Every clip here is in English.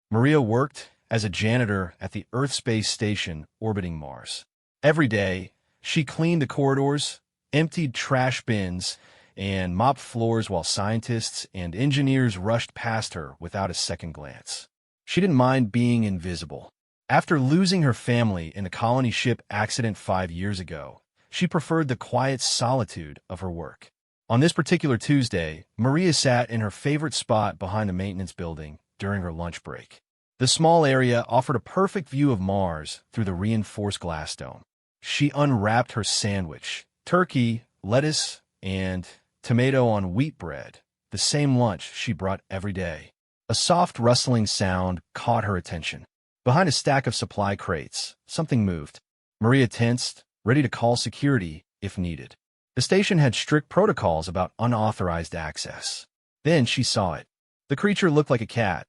Maria worked as a janitor at the Earth space station orbiting Mars. Every day, she cleaned the corridors, emptied trash bins, and mopped floors while scientists and engineers rushed past her without a second glance. She didn't mind being invisible. After losing her family in a colony ship accident 5 years ago, she preferred the quiet solitude of her work. On this particular Tuesday, Maria sat in her favorite spot behind the maintenance building during her lunch break. The small area offered a perfect view of Mars through the reinforced glass dome. She unwrapped her sandwich, turkey, lettuce, and tomato on wheat bread, the same lunch she brought every day. A soft rustling sound caught her attention. Behind a stack of supply crates, something moved. Maria tensed, ready to call security if needed. The station had strict protocols about unauthorized access. Then she saw it. The creature looked like a cat,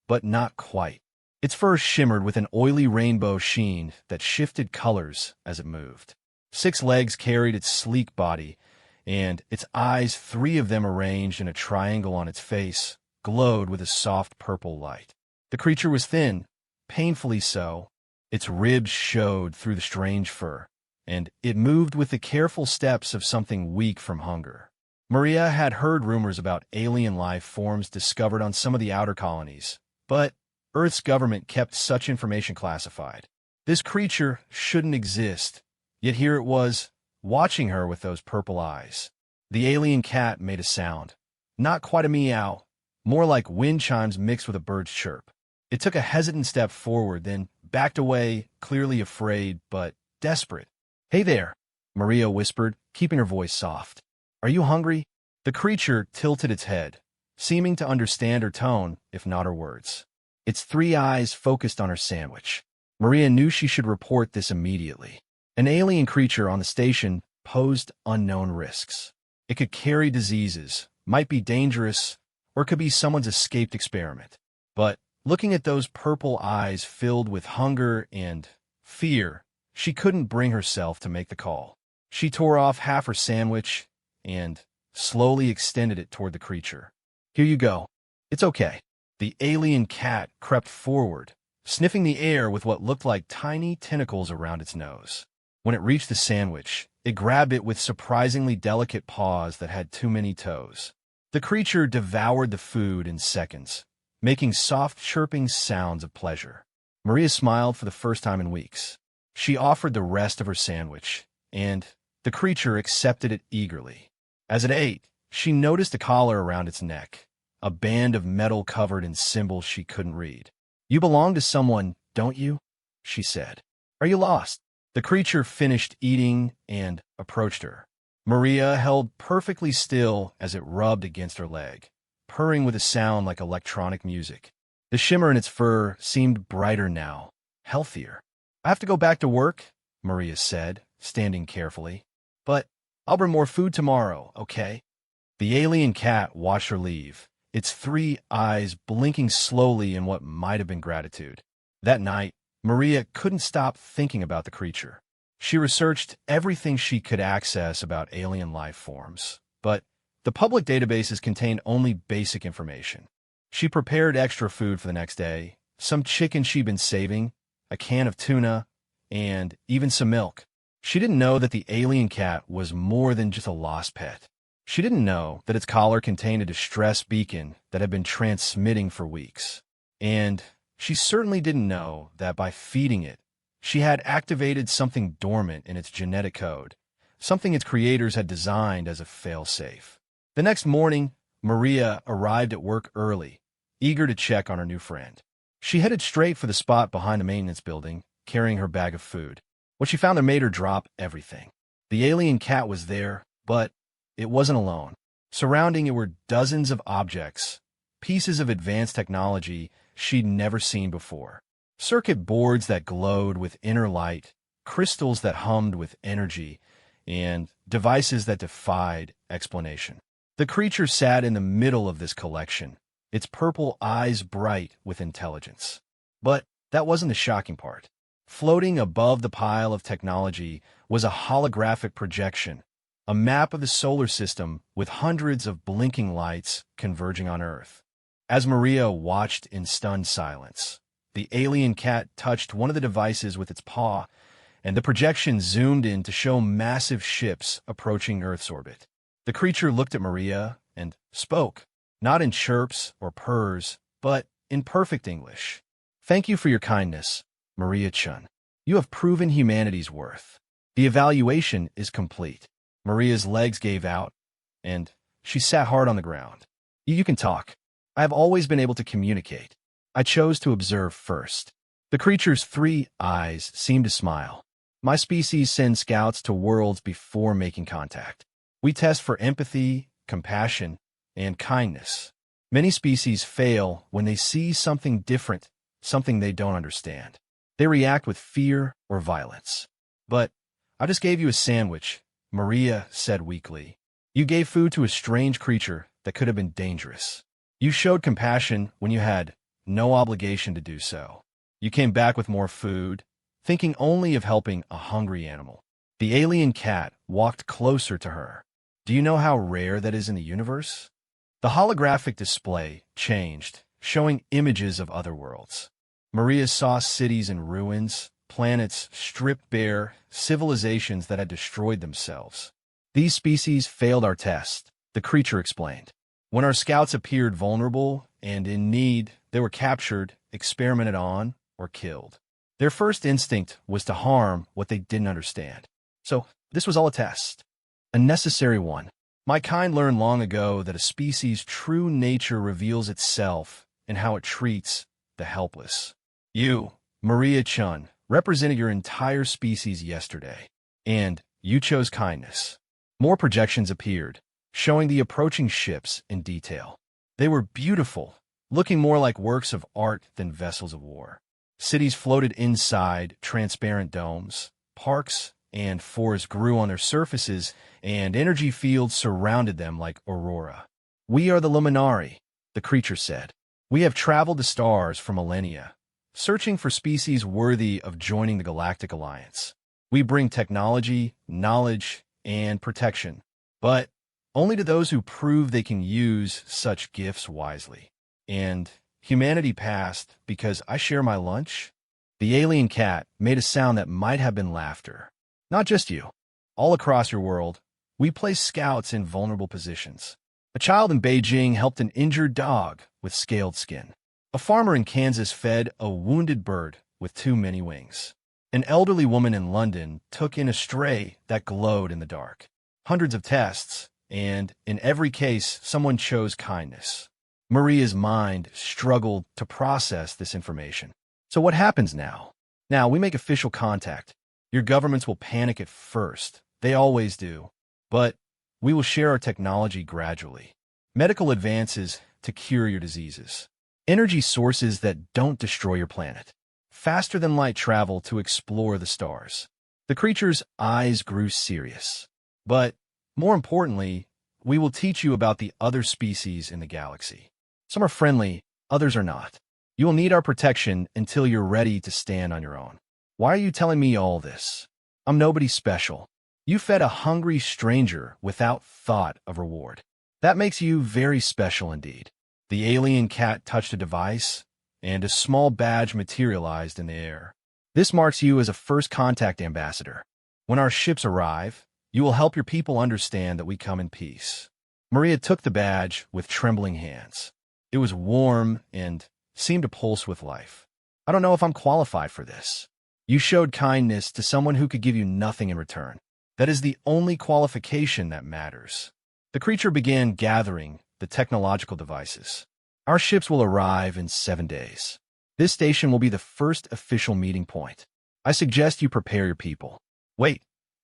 but not quite. Its fur shimmered with an oily rainbow sheen that shifted colors as it moved. 6 legs carried its sleek body, and its eyes, 3 of them arranged in a triangle on its face, glowed with a soft purple light. The creature was thin, painfully so. Its ribs showed through the strange fur, and it moved with the careful steps of something weak from hunger. Maria had heard rumors about alien life forms discovered on some of the outer colonies, but Earth's government kept such information classified. This creature shouldn't exist, yet here it was, watching her with those purple eyes. The alien cat made a sound. Not quite a meow, more like wind chimes mixed with a bird's chirp. It took a hesitant step forward, then backed away, clearly afraid, but desperate. "Hey there," Maria whispered, keeping her voice soft. "Are you hungry?" The creature tilted its head, seeming to understand her tone, if not her words. Its 3 eyes focused on her sandwich. Maria knew she should report this immediately. An alien creature on the station posed unknown risks. It could carry diseases, might be dangerous, or could be someone's escaped experiment. But looking at those purple eyes filled with hunger and fear, she couldn't bring herself to make the call. She tore off half her sandwich and slowly extended it toward the creature. "Here you go. It's okay." The alien cat crept forward, sniffing the air with what looked like tiny tentacles around its nose. When it reached the sandwich, it grabbed it with surprisingly delicate paws that had too many toes. The creature devoured the food in seconds, making soft chirping sounds of pleasure. Maria smiled for the first time in weeks. She offered the rest of her sandwich, and the creature accepted it eagerly. As it ate, she noticed a collar around its neck, a band of metal covered in symbols she couldn't read. "You belong to someone, don't you?" she said. "Are you lost?" The creature finished eating and approached her. Maria held perfectly still as it rubbed against her leg, purring with a sound like electronic music. The shimmer in its fur seemed brighter now, healthier. "I have to go back to work," Maria said, standing carefully. "But I'll bring more food tomorrow, okay?" The alien cat watched her leave, its 3 eyes blinking slowly in what might have been gratitude. That night, Maria couldn't stop thinking about the creature. She researched everything she could access about alien life forms, but the public databases contained only basic information. She prepared extra food for the next day, some chicken she'd been saving, a can of tuna, and even some milk. She didn't know that the alien cat was more than just a lost pet. She didn't know that its collar contained a distress beacon that had been transmitting for weeks. And she certainly didn't know that by feeding it, she had activated something dormant in its genetic code, something its creators had designed as a fail-safe. The next morning, Maria arrived at work early, eager to check on her new friend. She headed straight for the spot behind the maintenance building, carrying her bag of food. What she found there made her drop everything. The alien cat was there, but it wasn't alone. Surrounding it were dozens of objects, pieces of advanced technology she'd never seen before. Circuit boards that glowed with inner light, crystals that hummed with energy, and devices that defied explanation. The creature sat in the middle of this collection, its purple eyes bright with intelligence. But that wasn't the shocking part. Floating above the pile of technology was a holographic projection, a map of the solar system with hundreds of blinking lights converging on Earth. As Maria watched in stunned silence, the alien cat touched one of the devices with its paw, and the projection zoomed in to show massive ships approaching Earth's orbit. The creature looked at Maria and spoke, not in chirps or purrs, but in perfect English. "Thank you for your kindness, Maria-chan. You have proven humanity's worth. The evaluation is complete." Maria's legs gave out, and she sat hard on the ground. You can talk. I have always been able to communicate. I chose to observe first." The creature's 3 eyes seemed to smile. "My species sends scouts to worlds before making contact. We test for empathy, compassion, and kindness. Many species fail when they see something different, something they don't understand. They react with fear or violence." "But I just gave you a sandwich," Maria said weakly. "You gave food to a strange creature that could have been dangerous. You showed compassion when you had no obligation to do so. You came back with more food, thinking only of helping a hungry animal." The alien cat walked closer to her. "Do you know how rare that is in the universe?" The holographic display changed, showing images of other worlds. Maria saw cities in ruins, planets stripped bare, civilizations that had destroyed themselves. "These species failed our test," the creature explained. "When our scouts appeared vulnerable and in need, they were captured, experimented on, or killed. Their first instinct was to harm what they didn't understand. So this was all a test. A necessary one. My kind learned long ago that a species' true nature reveals itself in how it treats the helpless. You, Maria-chan, represented your entire species yesterday, and you chose kindness." More projections appeared, showing the approaching ships in detail. They were beautiful, looking more like works of art than vessels of war. Cities floated inside transparent domes, parks and forests grew on their surfaces, and energy fields surrounded them like aurora. "We are the Luminari," the creature said. "We have traveled the stars for millennia, searching for species worthy of joining the Galactic Alliance. We bring technology, knowledge, and protection, but only to those who prove they can use such gifts wisely. And humanity passed because I share my lunch?" The alien cat made a sound that might have been laughter. "Not just you. All across your world, we place scouts in vulnerable positions. A child in Beijing helped an injured dog with scaled skin. A farmer in Kansas fed a wounded bird with too many wings. An elderly woman in London took in a stray that glowed in the dark. Hundreds of tests, and in every case, someone chose kindness." Maria's mind struggled to process this information. "So what happens now? Now we make official contact. Your governments will panic at first. They always do. But we will share our technology gradually. Medical advances to cure your diseases. Energy sources that don't destroy your planet. Faster than light travel to explore the stars." The creature's eyes grew serious. "But more importantly, we will teach you about the other species in the galaxy. Some are friendly, others are not. You will need our protection until you're ready to stand on your own." "Why are you telling me all this? I'm nobody special. You fed a hungry stranger without thought of reward. That makes you very special indeed." The alien cat touched a device, and a small badge materialized in the air. "This marks you as a first contact ambassador. When our ships arrive, you will help your people understand that we come in peace." Maria took the badge with trembling hands. It was warm and seemed to pulse with life. "I don't know if I'm qualified for this. You showed kindness to someone who could give you nothing in return. That is the only qualification that matters." The creature began gathering the technological devices. "Our ships will arrive in 7 days. This station will be the first official meeting point. I suggest you prepare your people." "Wait,"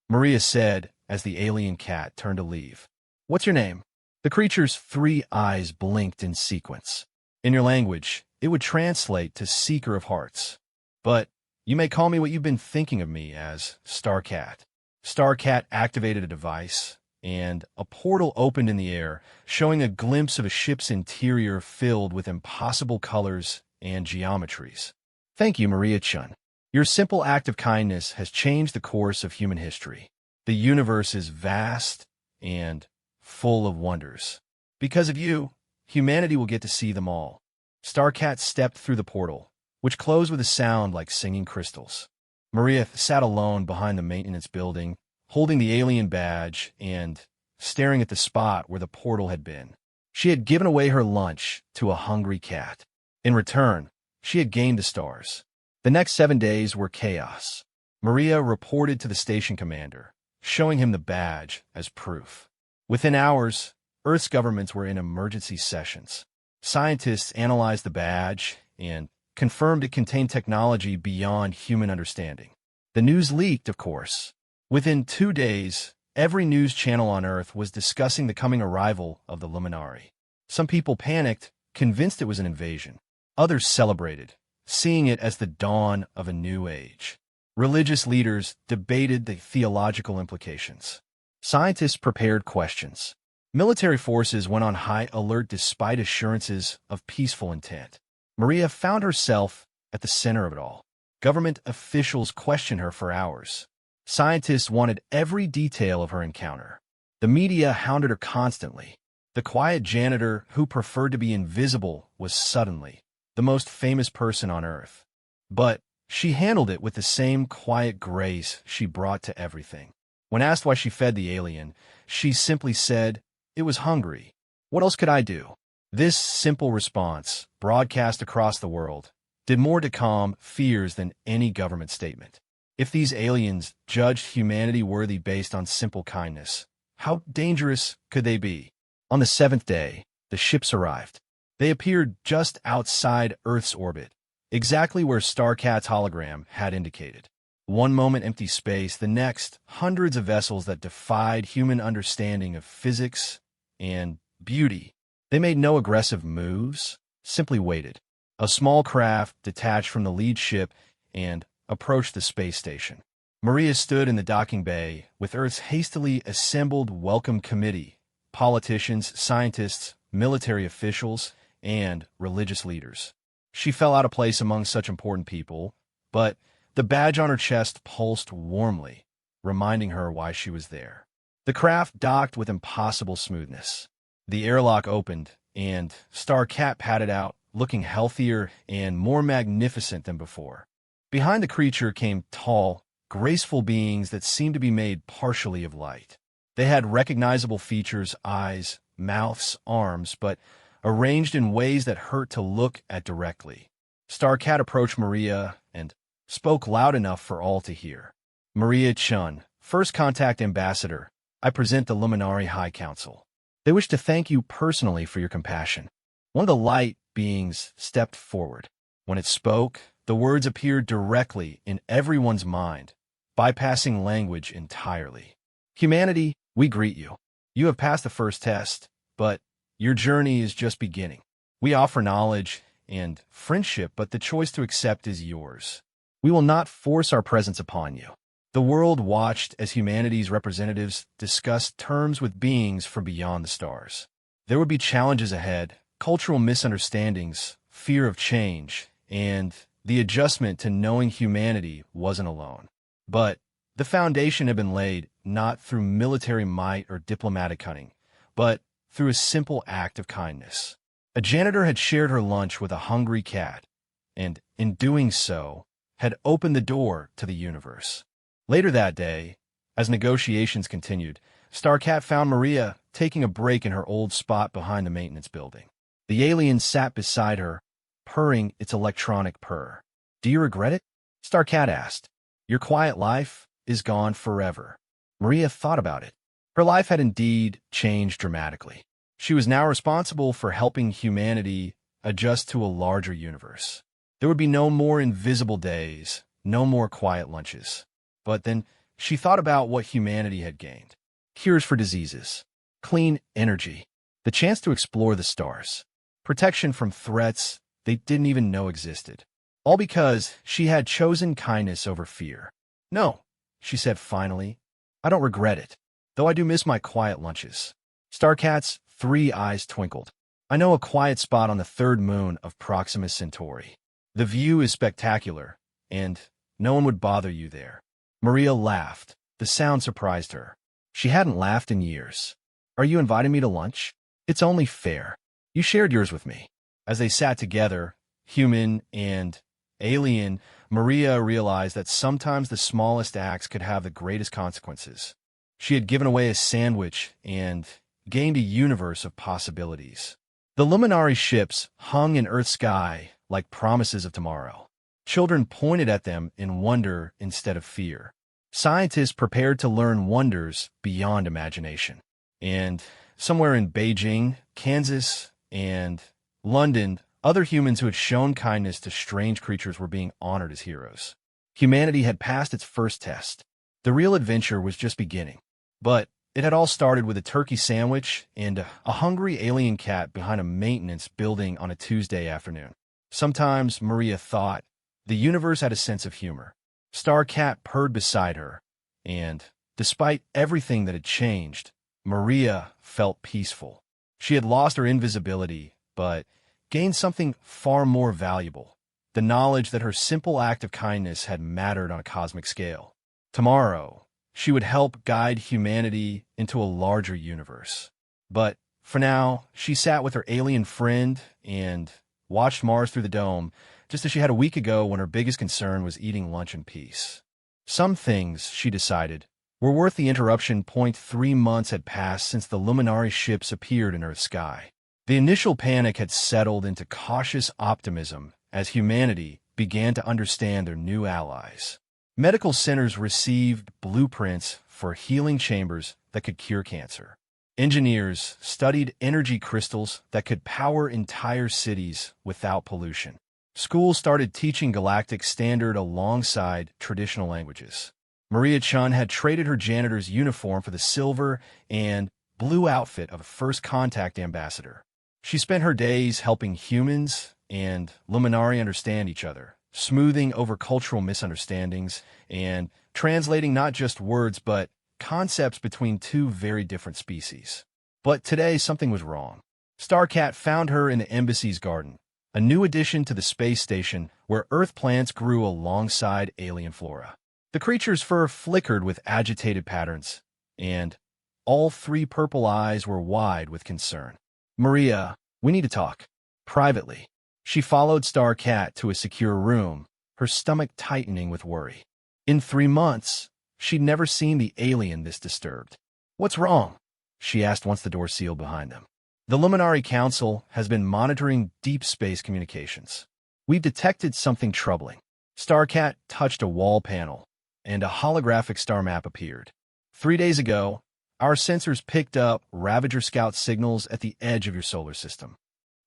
Maria said as the alien cat turned to leave. "What's your name?" The creature's 3 eyes blinked in sequence. In your language, it would translate to Seeker of Hearts. "But you may call me what you've been thinking of me as, Starcat." Starcat activated a device, and a portal opened in the air, showing a glimpse of a ship's interior filled with impossible colors and geometries. "Thank you, Maria-chan. Your simple act of kindness has changed the course of human history. The universe is vast and full of wonders. Because of you, humanity will get to see them all. Starcat stepped through the portal, which closed with a sound like singing crystals. Maria sat alone behind the maintenance building, holding the alien badge and staring at the spot where the portal had been. She had given away her lunch to a hungry cat. In return, she had gained the stars. The next 7 days were chaos. Maria reported to the station commander, showing him the badge as proof. Within hours, Earth's governments were in emergency sessions. Scientists analyzed the badge and confirmed it contained technology beyond human understanding. The news leaked, of course. Within 2 days, every news channel on Earth was discussing the coming arrival of the Luminari. Some people panicked, convinced it was an invasion. Others celebrated, seeing it as the dawn of a new age. Religious leaders debated the theological implications. Scientists prepared questions. Military forces went on high alert despite assurances of peaceful intent. Maria found herself at the center of it all. Government officials questioned her for hours. Scientists wanted every detail of her encounter. The media hounded her constantly. The quiet janitor who preferred to be invisible was suddenly the most famous person on Earth. But she handled it with the same quiet grace she brought to everything. When asked why she fed the alien, she simply said, "It was hungry. What else could I do?" This simple response, broadcast across the world, did more to calm fears than any government statement. If these aliens judged humanity worthy based on simple kindness, how dangerous could they be? On the 7th day, the ships arrived. They appeared just outside Earth's orbit, exactly where Starcat's hologram had indicated. One moment empty space, the next hundreds of vessels that defied human understanding of physics and beauty. They made no aggressive moves, simply waited. A small craft detached from the lead ship and approached the space station. Maria stood in the docking bay with Earth's hastily assembled welcome committee, politicians, scientists, military officials, and religious leaders. She fell out of place among such important people, but the badge on her chest pulsed warmly, reminding her why she was there. The craft docked with impossible smoothness. The airlock opened, and Starcat padded out, looking healthier and more magnificent than before. Behind the creature came tall, graceful beings that seemed to be made partially of light. They had recognizable features, eyes, mouths, arms, but arranged in ways that hurt to look at directly. Starcat approached Maria and spoke loud enough for all to hear. "Maria Chun, First Contact Ambassador, I present the Luminari High Council. They wish to thank you personally for your compassion." One of the light beings stepped forward. When it spoke, the words appeared directly in everyone's mind, bypassing language entirely. "Humanity, we greet you. You have passed the first test, but your journey is just beginning. We offer knowledge and friendship, but the choice to accept is yours. We will not force our presence upon you." The world watched as humanity's representatives discussed terms with beings from beyond the stars. There would be challenges ahead, cultural misunderstandings, fear of change, and the adjustment to knowing humanity wasn't alone. But the foundation had been laid not through military might or diplomatic cunning, but through a simple act of kindness. A janitor had shared her lunch with a hungry cat, and in doing so, had opened the door to the universe. Later that day, as negotiations continued, Starcat found Maria taking a break in her old spot behind the maintenance building. The alien sat beside her, purring its electronic purr. "Do you regret it?" Starcat asked. "Your quiet life is gone forever." Maria thought about it. Her life had indeed changed dramatically. She was now responsible for helping humanity adjust to a larger universe. There would be no more invisible days, no more quiet lunches. But then she thought about what humanity had gained. Cures for diseases, clean energy, the chance to explore the stars, protection from threats they didn't even know existed. All because she had chosen kindness over fear. "No," she said finally, "I don't regret it, though I do miss my quiet lunches." Starcat's 3 eyes twinkled. "I know a quiet spot on the 3rd moon of Proxima Centauri. The view is spectacular, and no one would bother you there." Maria laughed. The sound surprised her. She hadn't laughed in years. "Are you inviting me to lunch?" "It's only fair." You shared yours with me. As they sat together, human and alien, Maria realized that sometimes the smallest acts could have the greatest consequences. She had given away a sandwich and gained a universe of possibilities. The Luminari ships hung in Earth's sky like promises of tomorrow. Children pointed at them in wonder instead of fear. Scientists prepared to learn wonders beyond imagination. And somewhere in Beijing, Kansas, and London, other humans who had shown kindness to strange creatures were being honored as heroes. Humanity had passed its first test. The real adventure was just beginning. But it had all started with a turkey sandwich and a hungry alien cat behind a maintenance building on a Tuesday afternoon. Sometimes, Maria thought, the universe had a sense of humor. Star Cat purred beside her, and, despite everything that had changed, Maria felt peaceful. She had lost her invisibility, but gained something far more valuable, the knowledge that her simple act of kindness had mattered on a cosmic scale. Tomorrow, she would help guide humanity into a larger universe. But for now, she sat with her alien friend and watched Mars through the dome, just as she had a week ago when her biggest concern was eating lunch in peace. Some things, she decided, were worth the interruption. 3 months had passed since the Luminari ships appeared in Earth's sky. The initial panic had settled into cautious optimism as humanity began to understand their new allies. Medical centers received blueprints for healing chambers that could cure cancer. Engineers studied energy crystals that could power entire cities without pollution. Schools started teaching galactic standard alongside traditional languages. Maria Chun had traded her janitor's uniform for the silver and blue outfit of a first contact ambassador. She spent her days helping humans and Luminari understand each other, smoothing over cultural misunderstandings, and translating not just words but concepts between two very different species. But today something was wrong. Starcat found her in the embassy's garden, a new addition to the space station where Earth plants grew alongside alien flora. The creature's fur flickered with agitated patterns, and all 3 purple eyes were wide with concern. Maria, we need to talk. Privately. She followed Starcat to a secure room, her stomach tightening with worry. In 3 months, she'd never seen the alien this disturbed. What's wrong? She asked once the door sealed behind them. The Luminari Council has been monitoring deep space communications. We've detected something troubling. Starcat touched a wall panel, and a holographic star map appeared. 3 days ago, our sensors picked up Ravager Scout signals at the edge of your solar system.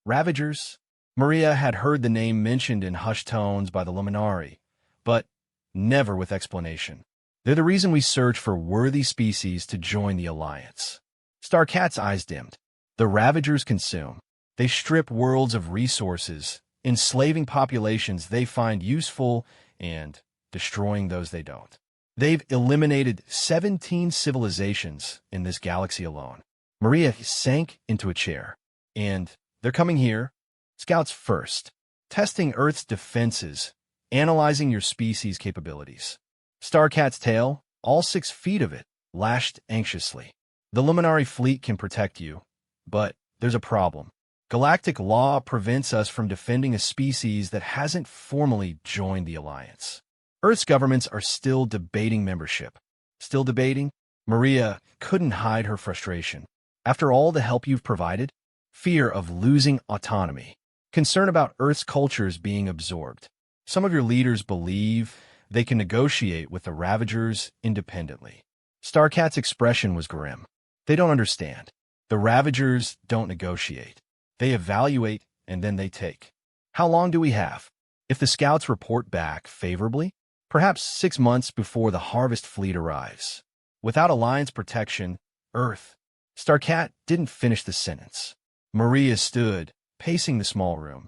Ravagers? Maria had heard the name mentioned in hushed tones by the Luminari, but never with explanation. They're the reason we search for worthy species to join the Alliance. Starcat's eyes dimmed. The Ravagers consume. They strip worlds of resources, enslaving populations they find useful and destroying those they don't. They've eliminated 17 civilizations in this galaxy alone. Maria sank into a chair. And they're coming here, scouts first, testing Earth's defenses, analyzing your species' capabilities. Starcat's tail, all 6 feet of it, lashed anxiously. The Luminari fleet can protect you, but there's a problem. Galactic law prevents us from defending a species that hasn't formally joined the Alliance. Earth's governments are still debating membership. Still debating? Maria couldn't hide her frustration. After all the help you've provided, fear of losing autonomy, concern about Earth's cultures being absorbed. Some of your leaders believe they can negotiate with the Ravagers independently. Starcat's expression was grim. They don't understand. The Ravagers don't negotiate. They evaluate and then they take. How long do we have? If the scouts report back favorably, perhaps 6 months before the harvest fleet arrives. Without Alliance protection, Earth. Starcat didn't finish the sentence. Maria stood, pacing the small room.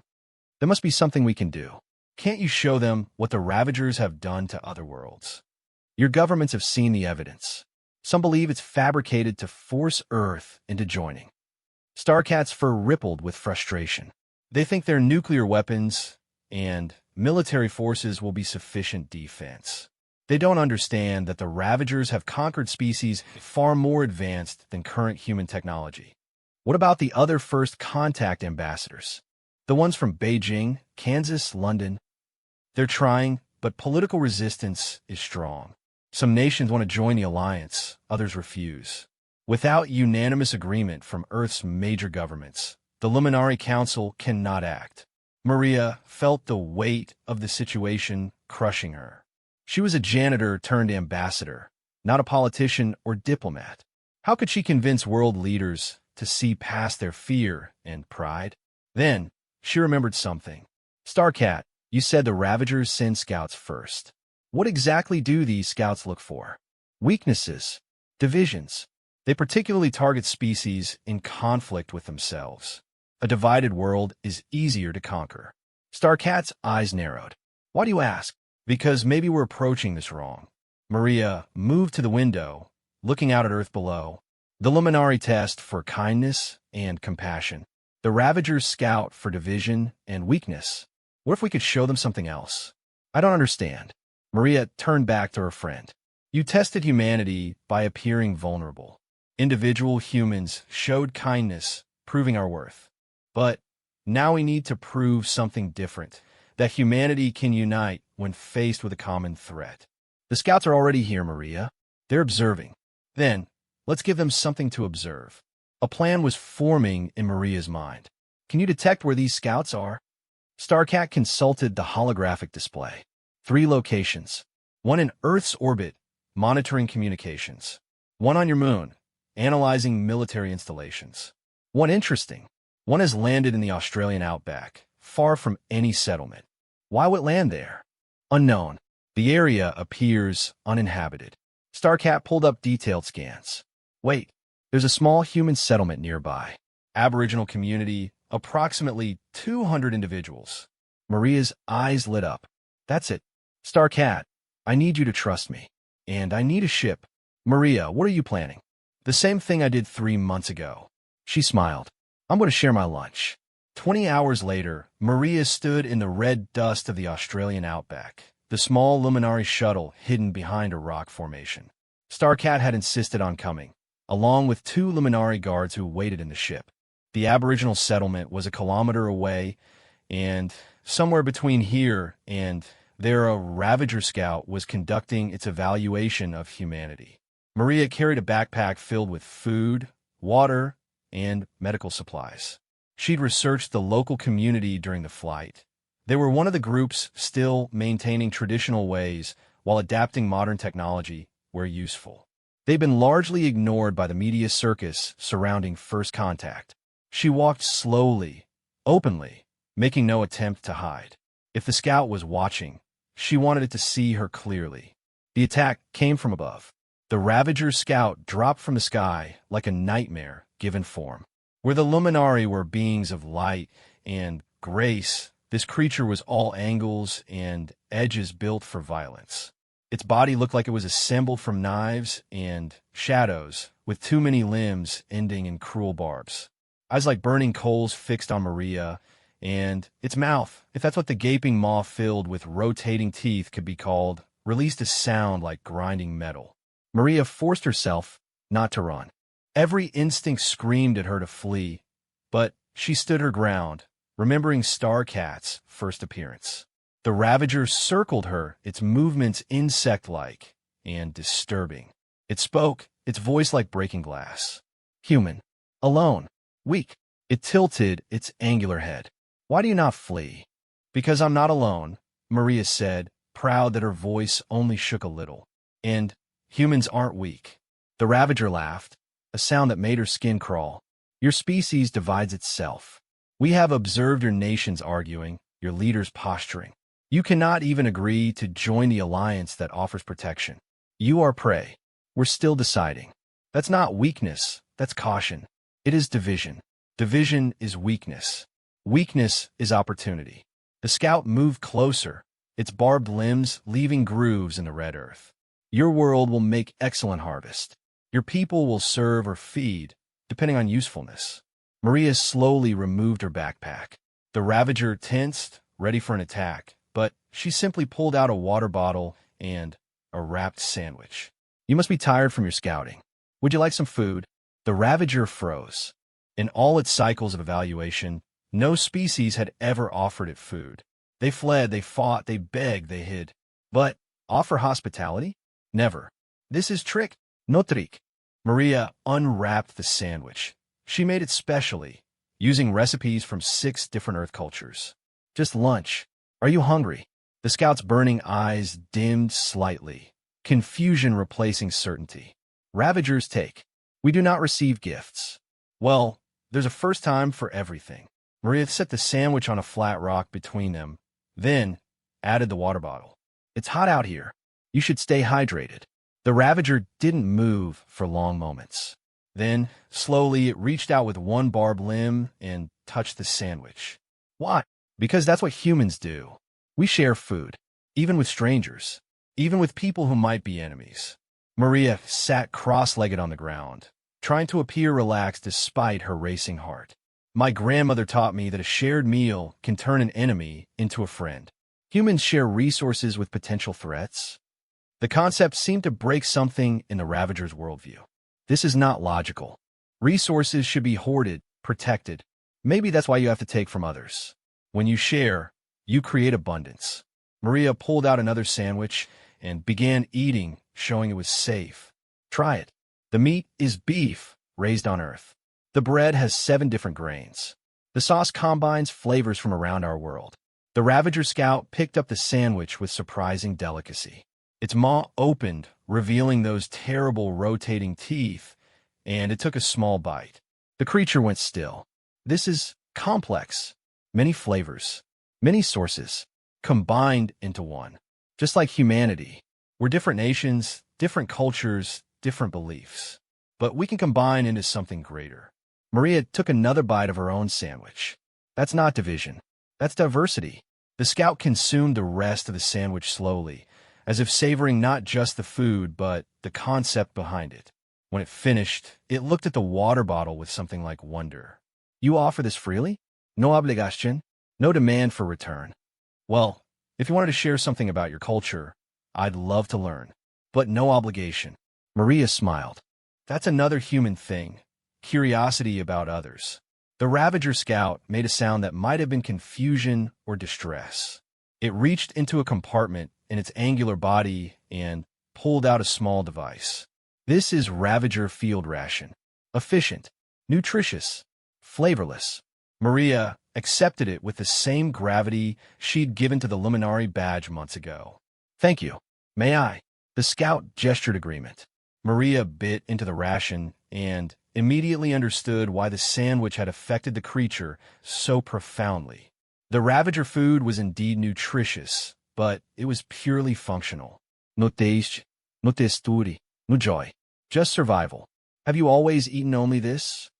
There must be something we can do. Can't you show them what the Ravagers have done to other worlds? Your governments have seen the evidence. Some believe it's fabricated to force Earth into joining. Starcat's fur rippled with frustration. They think their nuclear weapons and military forces will be sufficient defense. They don't understand that the Ravagers have conquered species far more advanced than current human technology. What about the other first contact ambassadors? The ones from Beijing, Kansas, London? They're trying, but political resistance is strong. Some nations want to join the alliance, others refuse. Without unanimous agreement from Earth's major governments, the Luminary Council cannot act. Maria felt the weight of the situation crushing her. She was a janitor turned ambassador, not a politician or diplomat. How could she convince world leaders to see past their fear and pride? Then, she remembered something. Starcat, you said the Ravagers send scouts first. What exactly do these scouts look for? Weaknesses, divisions. They particularly target species in conflict with themselves. A divided world is easier to conquer. Starcat's eyes narrowed. Why do you ask? Because maybe we're approaching this wrong. Maria moved to the window, looking out at Earth below. The Luminary test for kindness and compassion. The Ravagers scout for division and weakness. What if we could show them something else? I don't understand. Maria turned back to her friend. You tested humanity by appearing vulnerable. Individual humans showed kindness, proving our worth. But now we need to prove something different, that humanity can unite when faced with a common threat. The scouts are already here, Maria. They're observing. Then, let's give them something to observe. A plan was forming in Maria's mind. Can you detect where these scouts are? Starcat consulted the holographic display. 3 locations. One in Earth's orbit, monitoring communications. One on your moon, analyzing military installations. One interesting. One has landed in the Australian outback, far from any settlement. Why would it land there? Unknown. The area appears uninhabited. Starcat pulled up detailed scans. Wait, there's a small human settlement nearby. Aboriginal community, approximately 200 individuals. Maria's eyes lit up. That's it. Starcat, I need you to trust me. And I need a ship. Maria, what are you planning? The same thing I did 3 months ago. She smiled. I'm going to share my lunch. 20 hours later, Maria stood in the red dust of the Australian outback, the small Luminary shuttle hidden behind a rock formation. Starcat had insisted on coming, along with 2 Luminary guards who waited in the ship. The Aboriginal settlement was a kilometer away, and somewhere between here and there a Ravager scout was conducting its evaluation of humanity. Maria carried a backpack filled with food, water, and medical supplies. She'd researched the local community during the flight. They were one of the groups still maintaining traditional ways while adapting modern technology where useful. They'd been largely ignored by the media circus surrounding First Contact. She walked slowly, openly, making no attempt to hide. If the scout was watching, she wanted it to see her clearly. The attack came from above. The Ravager scout dropped from the sky like a nightmare given form. Where the Luminari were beings of light and grace, this creature was all angles and edges built for violence. Its body looked like it was assembled from knives and shadows, with too many limbs ending in cruel barbs. Eyes like burning coals fixed on Maria, and its mouth, if that's what the gaping maw filled with rotating teeth could be called, released a sound like grinding metal. Maria forced herself not to run. Every instinct screamed at her to flee, but she stood her ground, remembering Starcat's first appearance. The Ravager circled her, its movements insect-like and disturbing. It spoke, its voice like breaking glass. Human. Alone. Weak. It tilted its angular head. Why do you not flee? Because I'm not alone, Maria said, proud that her voice only shook a little. And humans aren't weak. The Ravager laughed, a sound that made her skin crawl. Your species divides itself. We have observed your nations arguing, your leaders posturing. You cannot even agree to join the alliance that offers protection. You are prey. We're still deciding. That's not weakness, that's caution. It is division. Division is weakness. Weakness is opportunity. The scout moved closer, its barbed limbs leaving grooves in the red earth. Your world will make excellent harvest. Your people will serve or feed, depending on usefulness. Maria slowly removed her backpack. The Ravager tensed, ready for an attack, but she simply pulled out a water bottle and a wrapped sandwich. You must be tired from your scouting. Would you like some food? The Ravager froze. In all its cycles of evaluation, no species had ever offered it food. They fled, they fought, they begged, they hid. But offer hospitality? Never. This is trick, no trick. Maria unwrapped the sandwich. She made it specially, using recipes from 6 different Earth cultures. Just lunch. Are you hungry? The scout's burning eyes dimmed slightly, confusion replacing certainty. Ravagers take. We do not receive gifts. Well, there's a first time for everything. Maria set the sandwich on a flat rock between them, then added the water bottle. It's hot out here. You should stay hydrated. The Ravager didn't move for long moments. Then, slowly, it reached out with one barbed limb and touched the sandwich. Why? Because that's what humans do. We share food, even with strangers, even with people who might be enemies. Maria sat cross-legged on the ground, trying to appear relaxed despite her racing heart. My grandmother taught me that a shared meal can turn an enemy into a friend. Humans share resources with potential threats. The concept seemed to break something in the Ravager's worldview. This is not logical. Resources should be hoarded, protected. Maybe that's why you have to take from others. When you share, you create abundance. Maria pulled out another sandwich and began eating, showing it was safe. Try it. The meat is beef, raised on Earth. The bread has 7 different grains. The sauce combines flavors from around our world. The Ravager Scout picked up the sandwich with surprising delicacy. Its maw opened, revealing those terrible rotating teeth, and it took a small bite. The creature went still. This is complex. Many flavors, many sources, combined into one. Just like humanity, we're different nations, different cultures, different beliefs. But we can combine into something greater. Maria took another bite of her own sandwich. That's not division. That's diversity. The scout consumed the rest of the sandwich slowly, as if savoring not just the food, but the concept behind it. When it finished, it looked at the water bottle with something like wonder. You offer this freely? No obligation? No demand for return? Well, if you wanted to share something about your culture, I'd love to learn. But no obligation. Maria smiled. That's another human thing. Curiosity about others. The Ravager Scout made a sound that might have been confusion or distress. It reached into a compartment in its angular body and pulled out a small device. This is Ravager Field Ration. Efficient, nutritious, flavorless. Maria accepted it with the same gravity she'd given to the Luminari badge months ago. Thank you. May I? The scout gestured agreement. Maria bit into the ration and immediately understood why the sandwich had affected the creature so profoundly. The Ravager food was indeed nutritious, but it was purely functional. No taste, no texture, no joy. Just survival. Have you always eaten only this?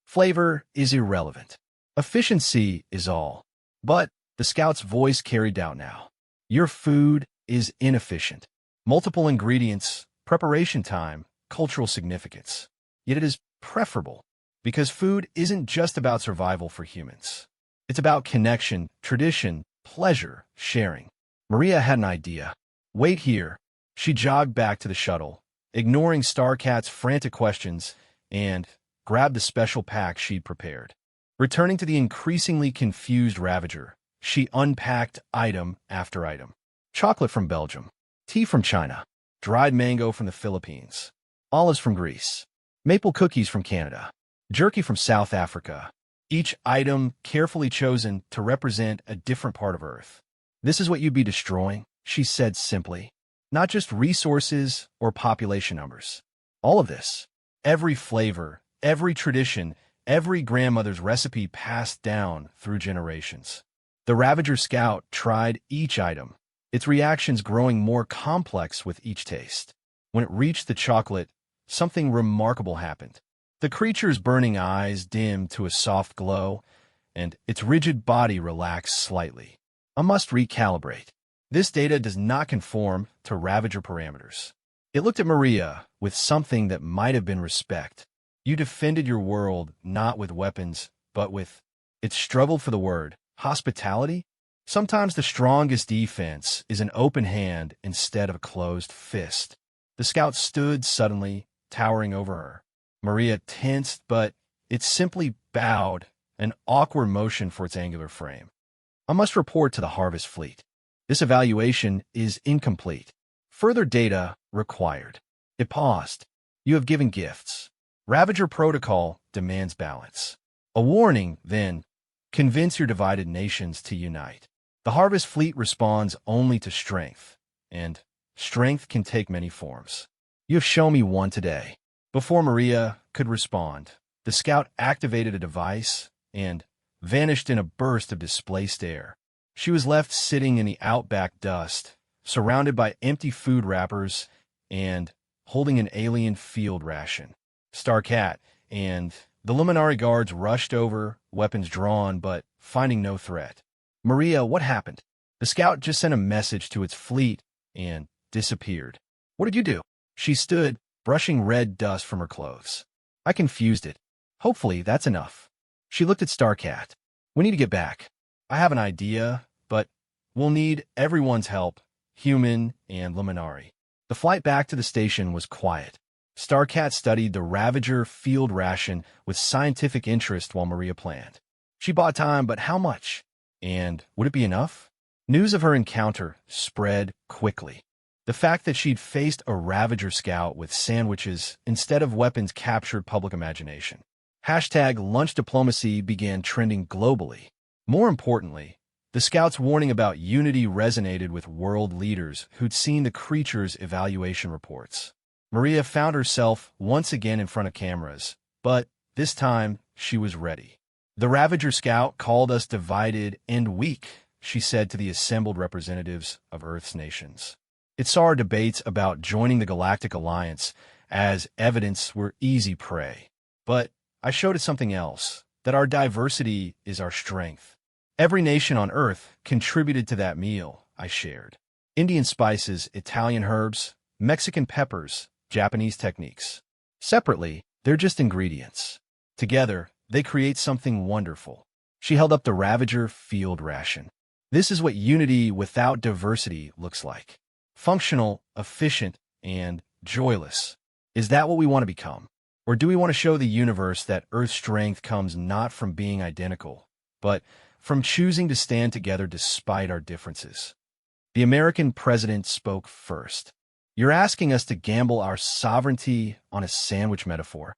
Flavor is irrelevant. Efficiency is all. But the scout's voice carried doubt now. Your food is inefficient. Multiple ingredients, preparation time, cultural significance. Yet it is preferable, because food isn't just about survival for humans. It's about connection, tradition, pleasure, sharing. Maria had an idea. Wait here. She jogged back to the shuttle, ignoring Starcat's frantic questions, and grabbed the special pack she'd prepared. Returning to the increasingly confused Ravager, she unpacked item after item. Chocolate from Belgium, tea from China, dried mango from the Philippines, olives from Greece, maple cookies from Canada, jerky from South Africa, each item carefully chosen to represent a different part of Earth. This is what you'd be destroying, she said simply. Not just resources or population numbers. All of this, every flavor, every tradition, every grandmother's recipe passed down through generations. The Ravager Scout tried each item, its reactions growing more complex with each taste. When it reached the chocolate, something remarkable happened. The creature's burning eyes dimmed to a soft glow, and its rigid body relaxed slightly. I must recalibrate. This data does not conform to Ravager parameters. It looked at Maria with something that might have been respect. You defended your world not with weapons, but with... It struggled for the word. Hospitality? Sometimes the strongest defense is an open hand instead of a closed fist. The scout stood suddenly, towering over her. Maria tensed, but it simply bowed, an awkward motion for its angular frame. I must report to the Harvest Fleet. This evaluation is incomplete. Further data required. It paused. You have given gifts. Ravager protocol demands balance. A warning, then. Convince your divided nations to unite. The Harvest Fleet responds only to strength, and strength can take many forms. You have shown me one today. Before Maria could respond, the scout activated a device and vanished in a burst of displaced air. She was left sitting in the outback dust, surrounded by empty food wrappers and holding an alien field ration. Starcat and the Luminary guards rushed over, weapons drawn, but finding no threat. Maria, what happened? The scout just sent a message to its fleet and disappeared. What did you do? She stood, brushing red dust from her clothes. I confused it. Hopefully, that's enough. She looked at Starcat. We need to get back. I have an idea, but we'll need everyone's help, human and Luminary. The flight back to the station was quiet. Starcat studied the Ravager field ration with scientific interest while Maria planned. She bought time, but how much? And would it be enough? News of her encounter spread quickly. The fact that she'd faced a Ravager scout with sandwiches instead of weapons captured public imagination. #lunch diplomacy began trending globally. More importantly, the scout's warning about unity resonated with world leaders who'd seen the creature's evaluation reports. Maria found herself once again in front of cameras, but this time she was ready. The Ravager scout called us divided and weak, she said to the assembled representatives of Earth's nations. It saw our debates about joining the Galactic Alliance as evidence were easy prey. But I showed it something else, that our diversity is our strength. Every nation on Earth contributed to that meal I shared. Indian spices, Italian herbs, Mexican peppers, Japanese techniques. Separately, they're just ingredients. Together, they create something wonderful. She held up the Ravager field ration. This is what unity without diversity looks like. Functional, efficient, and joyless. Is that what we want to become? Or do we want to show the universe that Earth's strength comes not from being identical, but from choosing to stand together despite our differences? The American president spoke first. You're asking us to gamble our sovereignty on a sandwich metaphor.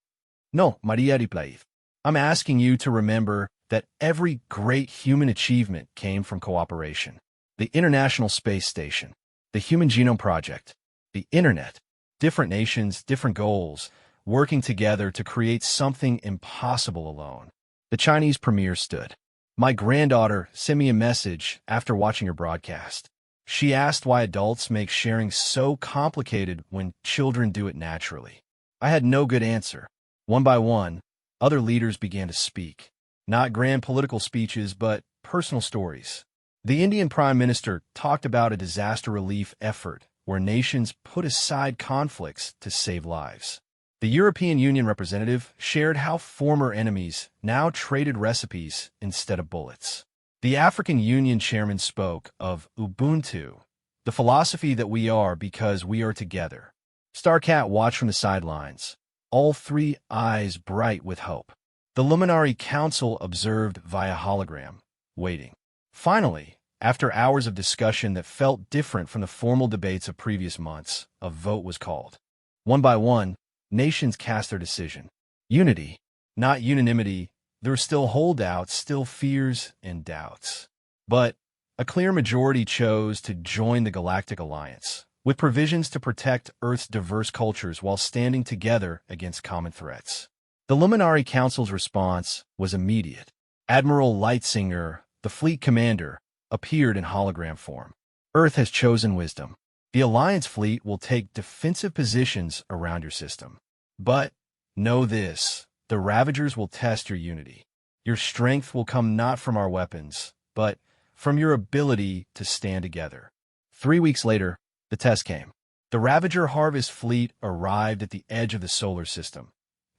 No, Maria replied. I'm asking you to remember that every great human achievement came from cooperation. The International Space Station, the Human Genome Project, the Internet, different nations, different goals, working together to create something impossible alone. The Chinese premier stood. My granddaughter sent me a message after watching your broadcast. She asked why adults make sharing so complicated when children do it naturally. I had no good answer. One by one, other leaders began to speak. Not grand political speeches, but personal stories. The Indian Prime Minister talked about a disaster relief effort where nations put aside conflicts to save lives. The European Union representative shared how former enemies now traded recipes instead of bullets. The African Union chairman spoke of Ubuntu, the philosophy that we are because we are together. Starcat watched from the sidelines, all three eyes bright with hope. The Luminary Council observed via hologram, waiting. Finally, after hours of discussion that felt different from the formal debates of previous months, a vote was called. One by one, nations cast their decision. Unity, not unanimity. There were still holdouts, still fears and doubts. But a clear majority chose to join the Galactic Alliance, with provisions to protect Earth's diverse cultures while standing together against common threats. The Luminary Council's response was immediate. Admiral Lightsinger, the fleet commander, appeared in hologram form. Earth has chosen wisdom. The Alliance fleet will take defensive positions around your system. But know this. The Ravagers will test your unity. Your strength will come not from our weapons, but from your ability to stand together. 3 weeks later, the test came. The Ravager Harvest fleet arrived at the edge of the solar system.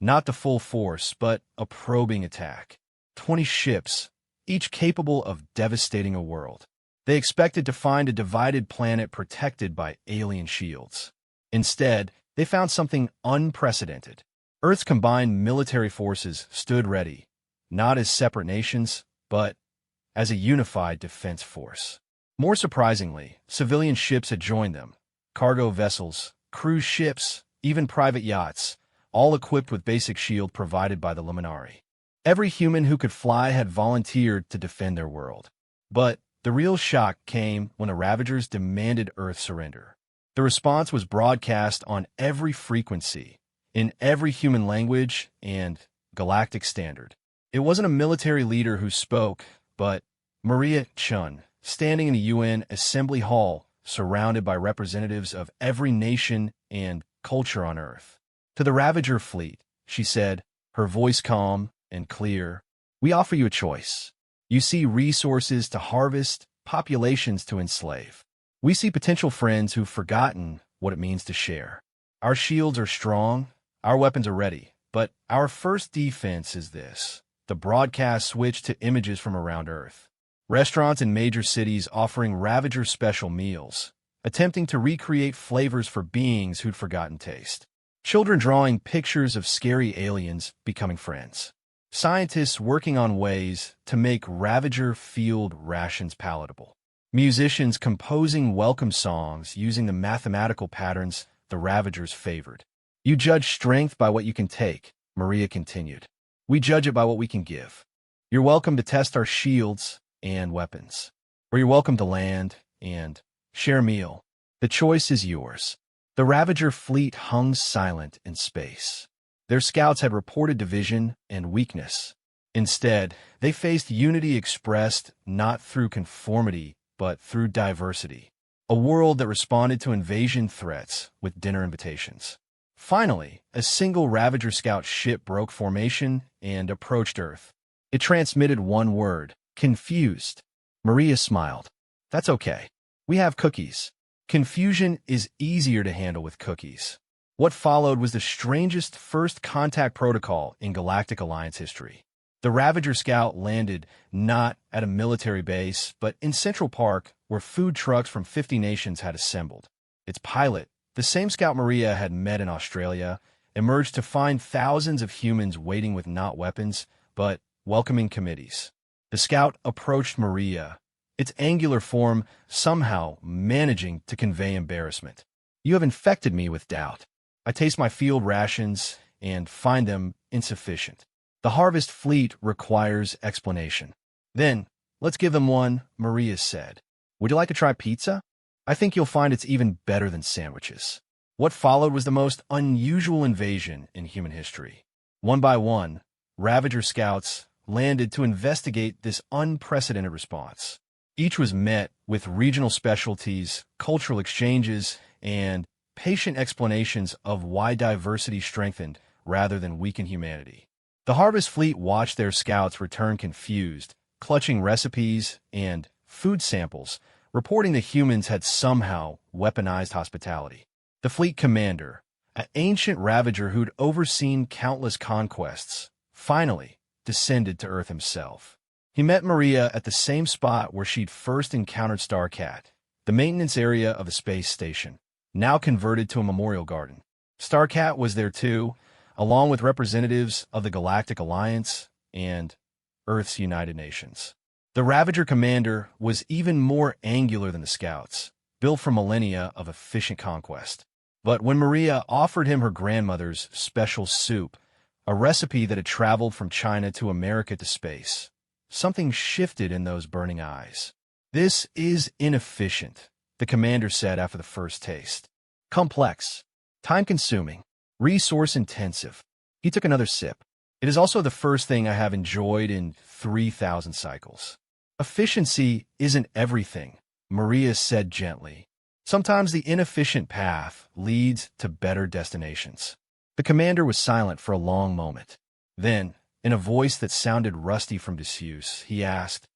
Not the full force, but a probing attack. 20 ships, each capable of devastating a world. They expected to find a divided planet protected by alien shields. Instead, they found something unprecedented. Earth's combined military forces stood ready, not as separate nations, but as a unified defense force. More surprisingly, civilian ships had joined them, cargo vessels, cruise ships, even private yachts, all equipped with basic shield provided by the Luminari. Every human who could fly had volunteered to defend their world. But the real shock came when the Ravagers demanded Earth surrender. The response was broadcast on every frequency, in every human language and galactic standard. It wasn't a military leader who spoke, but Maria Chun, standing in the UN Assembly Hall, surrounded by representatives of every nation and culture on Earth. To the Ravager fleet, she said, her voice calm and clear, "We offer you a choice. You see resources to harvest, populations to enslave. We see potential friends who've forgotten what it means to share. Our shields are strong, our weapons are ready, but our first defense is this." The broadcast switched to images from around Earth. Restaurants in major cities offering Ravager special meals, attempting to recreate flavors for beings who'd forgotten taste. Children drawing pictures of scary aliens becoming friends. Scientists working on ways to make Ravager field rations palatable. Musicians composing welcome songs using the mathematical patterns the Ravagers favored. "You judge strength by what you can take," Maria continued. "We judge it by what we can give. You're welcome to test our shields and weapons, or you're welcome to land and share a meal. The choice is yours." The Ravager fleet hung silent in space. Their scouts had reported division and weakness. Instead, they faced unity expressed not through conformity, but through diversity. A world that responded to invasion threats with dinner invitations. Finally, a single Ravager scout ship broke formation and approached Earth. It transmitted one word: confused. Maria smiled. "That's okay. We have cookies." Confusion is easier to handle with cookies. What followed was the strangest first contact protocol in Galactic Alliance history. The Ravager scout landed not at a military base, but in Central Park, where food trucks from 50 nations had assembled. Its pilot, the same scout Maria had met in Australia, emerged to find thousands of humans waiting with not weapons, but welcoming committees. The scout approached Maria, its angular form somehow managing to convey embarrassment. "You have infected me with doubt. I taste my field rations and find them insufficient. The harvest fleet requires explanation." "Then, let's give them one," Maria said. "Would you like to try pizza? I think you'll find it's even better than sandwiches." What followed was the most unusual invasion in human history. One by one, Ravager scouts landed to investigate this unprecedented response. Each was met with regional specialties, cultural exchanges, and patient explanations of why diversity strengthened rather than weakened humanity. The Harvest Fleet watched their scouts return confused, clutching recipes and food samples, reporting that humans had somehow weaponized hospitality. The fleet commander, an ancient Ravager who'd overseen countless conquests, finally descended to Earth himself. He met Maria at the same spot where she'd first encountered Starcat, the maintenance area of a space station, now converted to a memorial garden. Starcat was there too, along with representatives of the Galactic Alliance and Earth's United Nations. The Ravager commander was even more angular than the scouts, built for millennia of efficient conquest. But when Maria offered him her grandmother's special soup, a recipe that had traveled from China to America to space, something shifted in those burning eyes. "This is inefficient," the commander said after the first taste. "Complex, time-consuming, resource-intensive." He took another sip. "It is also the first thing I have enjoyed in 3,000 cycles." "Efficiency isn't everything," Maria said gently. "Sometimes the inefficient path leads to better destinations." The commander was silent for a long moment. Then, in a voice that sounded rusty from disuse, he asked,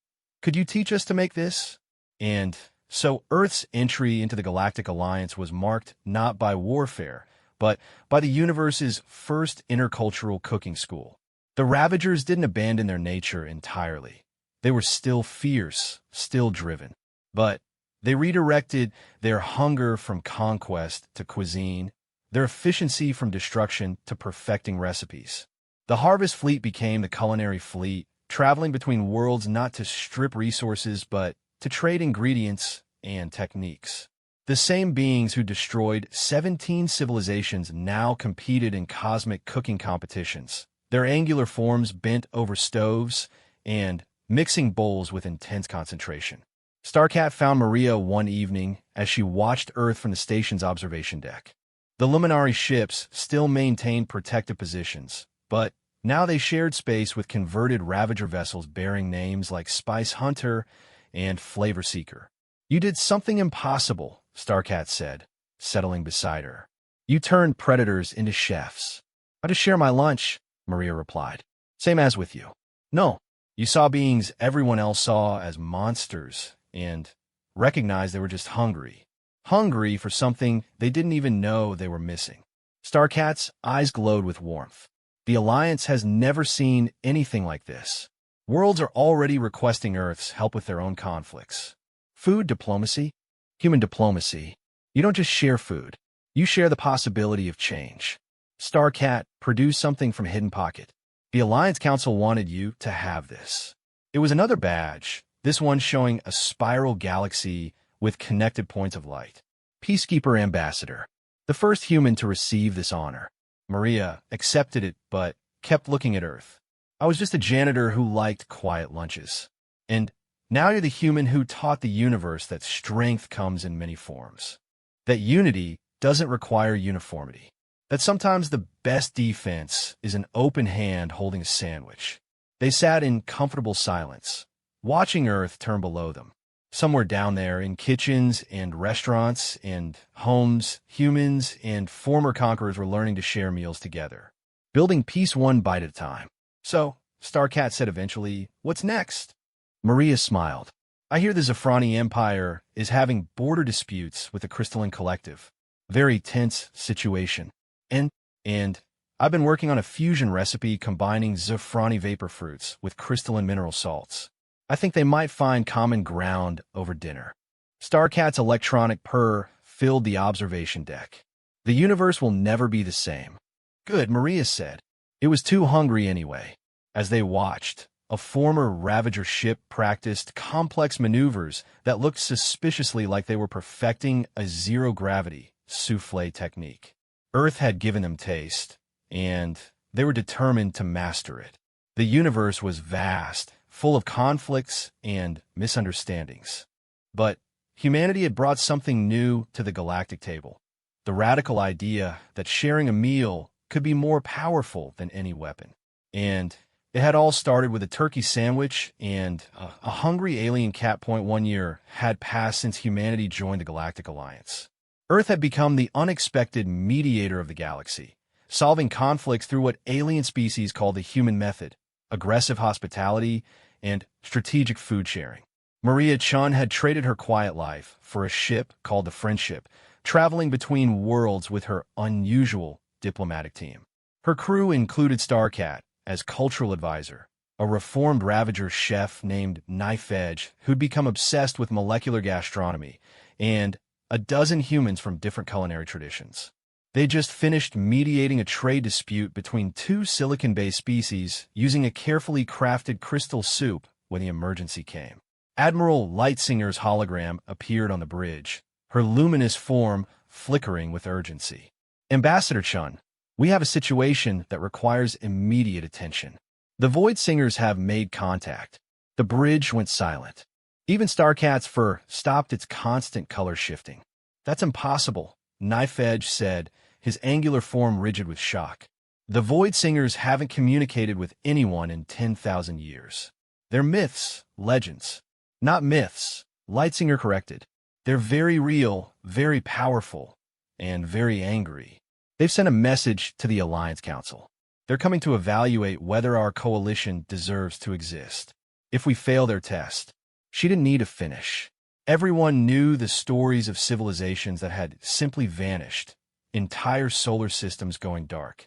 "Could you teach us to make this?" And so Earth's entry into the Galactic Alliance was marked not by warfare, but by the universe's first intercultural cooking school. The Ravagers didn't abandon their nature entirely. They were still fierce, still driven. But they redirected their hunger from conquest to cuisine, their efficiency from destruction to perfecting recipes. The Harvest Fleet became the Culinary Fleet, traveling between worlds not to strip resources but to trade ingredients and techniques. The same beings who destroyed 17 civilizations now competed in cosmic cooking competitions, their angular forms bent over stoves and mixing bowls with intense concentration. Starcat found Maria one evening as she watched Earth from the station's observation deck. The Luminary ships still maintained protective positions, but now they shared space with converted Ravager vessels bearing names like Spice Hunter and Flavor Seeker. "You did something impossible," Starcat said, settling beside her. "You turned predators into chefs." "I just share my lunch," Maria replied. "Same as with you." "No, you saw beings everyone else saw as monsters and recognized they were just hungry. Hungry for something they didn't even know they were missing." Starcat's eyes glowed with warmth. The Alliance has never seen anything like this. Worlds are already requesting Earth's help with their own conflicts. Food diplomacy? Human diplomacy. You don't just share food. You share the possibility of change. Starcat produced something from Hidden Pocket. The Alliance Council wanted you to have this. It was another badge, this one showing a spiral galaxy with connected points of light. Peacekeeper Ambassador. The first human to receive this honor. Maria accepted it, but kept looking at Earth. "I was just a janitor who liked quiet lunches. And now you're the human who taught the universe that strength comes in many forms. That unity doesn't require uniformity. That sometimes the best defense is an open hand holding a sandwich." They sat in comfortable silence, watching Earth turn below them. Somewhere down there, in kitchens and restaurants and homes, humans and former conquerors were learning to share meals together, building peace one bite at a time. "So," Starcat said eventually, "what's next?" Maria smiled. "I hear the Zafrani Empire is having border disputes with the Crystalline Collective. Very tense situation. And I've been working on a fusion recipe combining Zafrani vapor fruits with crystalline mineral salts. I think they might find common ground over dinner." Starcat's electronic purr filled the observation deck. "The universe will never be the same." "Good," Maria said. It was too hungry anyway. As they watched, a former Ravager ship practiced complex maneuvers that looked suspiciously like they were perfecting a zero-gravity souffle technique. Earth had given them taste, and they were determined to master it. The universe was vast, full of conflicts and misunderstandings. But humanity had brought something new to the galactic table, the radical idea that sharing a meal could be more powerful than any weapon. And it had all started with a turkey sandwich and a hungry alien cat. 1 year had passed since humanity joined the Galactic Alliance. Earth had become the unexpected mediator of the galaxy, solving conflicts through what alien species called the human method, aggressive hospitality, and strategic food sharing. Maria Chun had traded her quiet life for a ship called the Friendship, traveling between worlds with her unusual diplomatic team. Her crew included Starcat as cultural advisor, a reformed Ravager chef named Knife Edge who'd become obsessed with molecular gastronomy, and a dozen humans from different culinary traditions. They just finished mediating a trade dispute between two silicon-based species using a carefully crafted crystal soup when the emergency came. Admiral Lightsinger's hologram appeared on the bridge, her luminous form flickering with urgency. "Ambassador Chun, we have a situation that requires immediate attention." The Void Singers have made contact. The bridge went silent. Even Starcat's fur stopped its constant color shifting. "That's impossible," Knife Edge said, his angular form rigid with shock. "The Void Singers haven't communicated with anyone in 10,000 years. They're myths, legends." "Not myths," Lightsinger corrected. "They're very real, very powerful, and very angry. They've sent a message to the Alliance Council. They're coming to evaluate whether our coalition deserves to exist. If we fail their test." She didn't need to finish. Everyone knew the stories of civilizations that had simply vanished, entire solar systems going dark.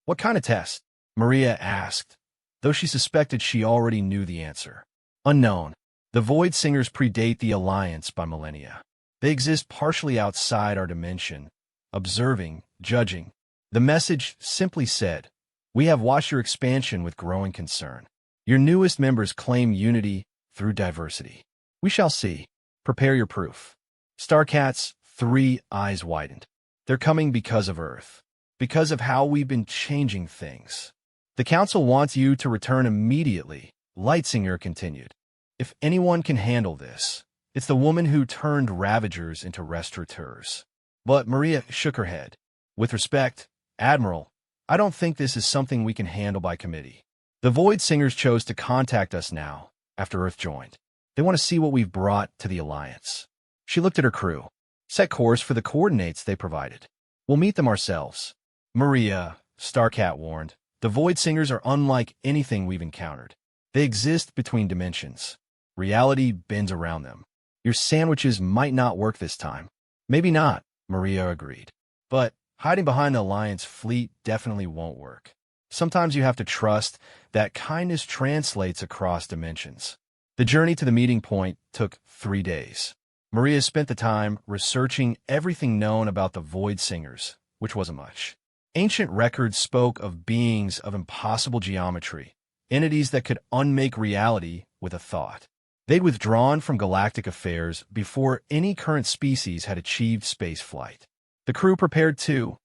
"What kind of test?" Maria asked, though she suspected she already knew the answer. "Unknown. The Void Singers predate the Alliance by millennia. They exist partially outside our dimension, observing, judging." The message simply said, We have watched your expansion with growing concern. Your newest members claim unity through diversity. We shall see. Prepare your proof. Starcat's 3 eyes widened. They're coming because of Earth. Because of how we've been changing things. The Council wants you to return immediately, Lightsinger continued. If anyone can handle this, it's the woman who turned Ravagers into restaurateurs. But Maria shook her head. With respect, Admiral, I don't think this is something we can handle by committee. The Void Singers chose to contact us now, after Earth joined. They want to see what we've brought to the Alliance. She looked at her crew. Set course for the coordinates they provided. We'll meet them ourselves. Maria, Starcat warned, the Void Singers are unlike anything we've encountered. They exist between dimensions. Reality bends around them. Your sandwiches might not work this time. Maybe not, Maria agreed. But hiding behind the Alliance fleet definitely won't work. Sometimes you have to trust that kindness translates across dimensions. The journey to the meeting point took 3 days. Maria spent the time researching everything known about the Void Singers, which wasn't much. Ancient records spoke of beings of impossible geometry, entities that could unmake reality with a thought. They'd withdrawn from galactic affairs before any current species had achieved space flight. The crew prepared too,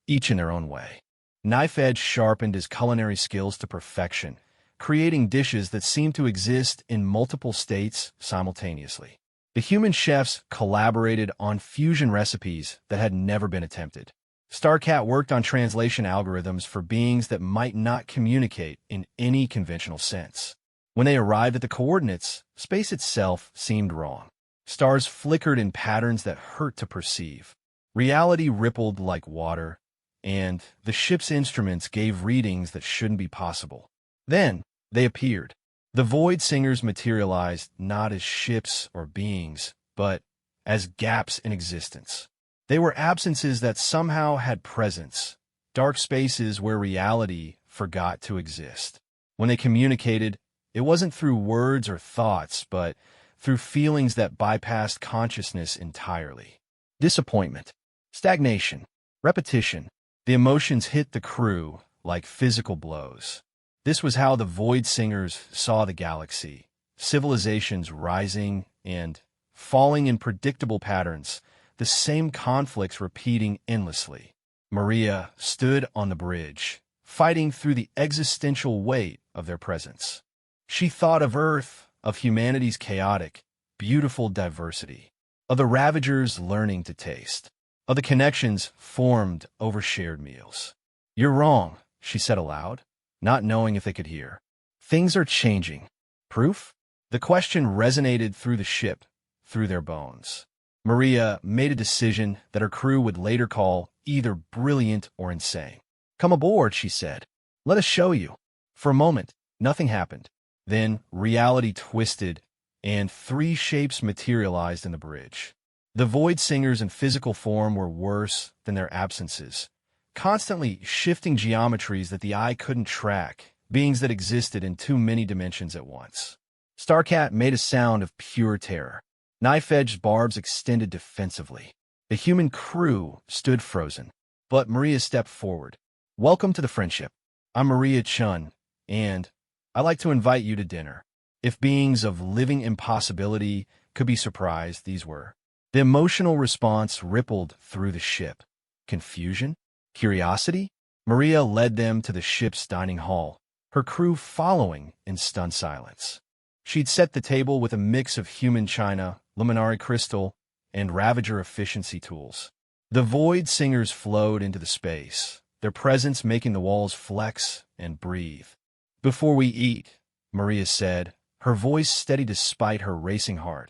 each in their own way. Knife Edge sharpened his culinary skills to perfection, creating dishes that seemed to exist in multiple states simultaneously. The human chefs collaborated on fusion recipes that had never been attempted. Starcat worked on translation algorithms for beings that might not communicate in any conventional sense. When they arrived at the coordinates, space itself seemed wrong. Stars flickered in patterns that hurt to perceive. Reality rippled like water, and the ship's instruments gave readings that shouldn't be possible. Then, they appeared. The Void Singers materialized not as ships or beings, but as gaps in existence. They were absences that somehow had presence, dark spaces where reality forgot to exist. When they communicated, it wasn't through words or thoughts, but through feelings that bypassed consciousness entirely. Disappointment, stagnation, repetition. The emotions hit the crew like physical blows. This was how the Void Singers saw the galaxy, civilizations rising and falling in predictable patterns, the same conflicts repeating endlessly. Maria stood on the bridge, fighting through the existential weight of their presence. She thought of Earth, of humanity's chaotic, beautiful diversity, of the Ravagers learning to taste, of the connections formed over shared meals. You're wrong, she said aloud, not knowing if they could hear. Things are changing. Proof? The question resonated through the ship, through their bones. Maria made a decision that her crew would later call either brilliant or insane. Come aboard, she said. Let us show you. For a moment, nothing happened. Then reality twisted, and 3 shapes materialized in the bridge. The Void Singers in physical form were worse than their absences, constantly shifting geometries that the eye couldn't track, beings that existed in too many dimensions at once. Starcat made a sound of pure terror. Knife-edged barbs extended defensively. The human crew stood frozen, but Maria stepped forward. Welcome to the friendship. I'm Maria Chun, and I'd like to invite you to dinner. If beings of living impossibility could be surprised, these were. The emotional response rippled through the ship. Confusion? Curiosity? Maria led them to the ship's dining hall, her crew following in stunned silence. She'd set the table with a mix of human china, luminary crystal, and Ravager efficiency tools. The Void Singers flowed into the space, their presence making the walls flex and breathe. Before we eat, Maria said, her voice steady despite her racing heart,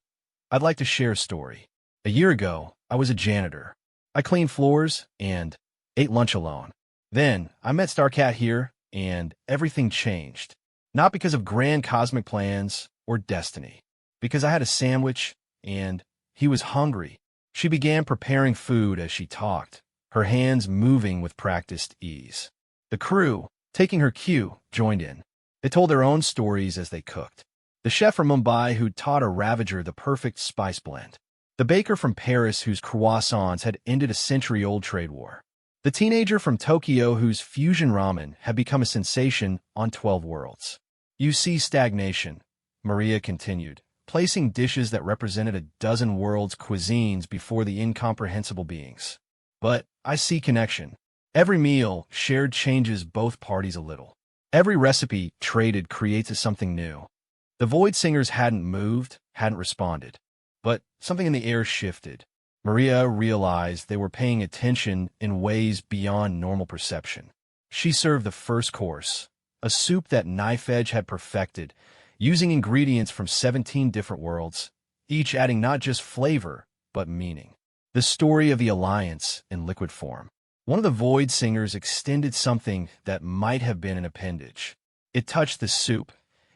I'd like to share a story. A year ago, I was a janitor. I cleaned floors and ate lunch alone. Then, I met Starcat here, and everything changed. Not because of grand cosmic plans or destiny. Because I had a sandwich, and he was hungry. She began preparing food as she talked, her hands moving with practiced ease. The crew, taking her cue, joined in. They told their own stories as they cooked. The chef from Mumbai who taught a Ravager the perfect spice blend. The baker from Paris whose croissants had ended a century-old trade war. the teenager from Tokyo whose fusion ramen had become a sensation on 12 Worlds. You see stagnation, Maria continued, placing dishes that represented a dozen worlds' cuisines before the incomprehensible beings. But I see connection. Every meal shared changes both parties a little. Every recipe traded creates something new. The Void Singers hadn't moved, hadn't responded. But something in the air shifted. Maria realized they were paying attention in ways beyond normal perception. She served the first course, a soup that Knife Edge had perfected, using ingredients from 17 different worlds, each adding not just flavor, but meaning. The story of the Alliance in liquid form. One of the Void Singers extended something that might have been an appendage. It touched the soup,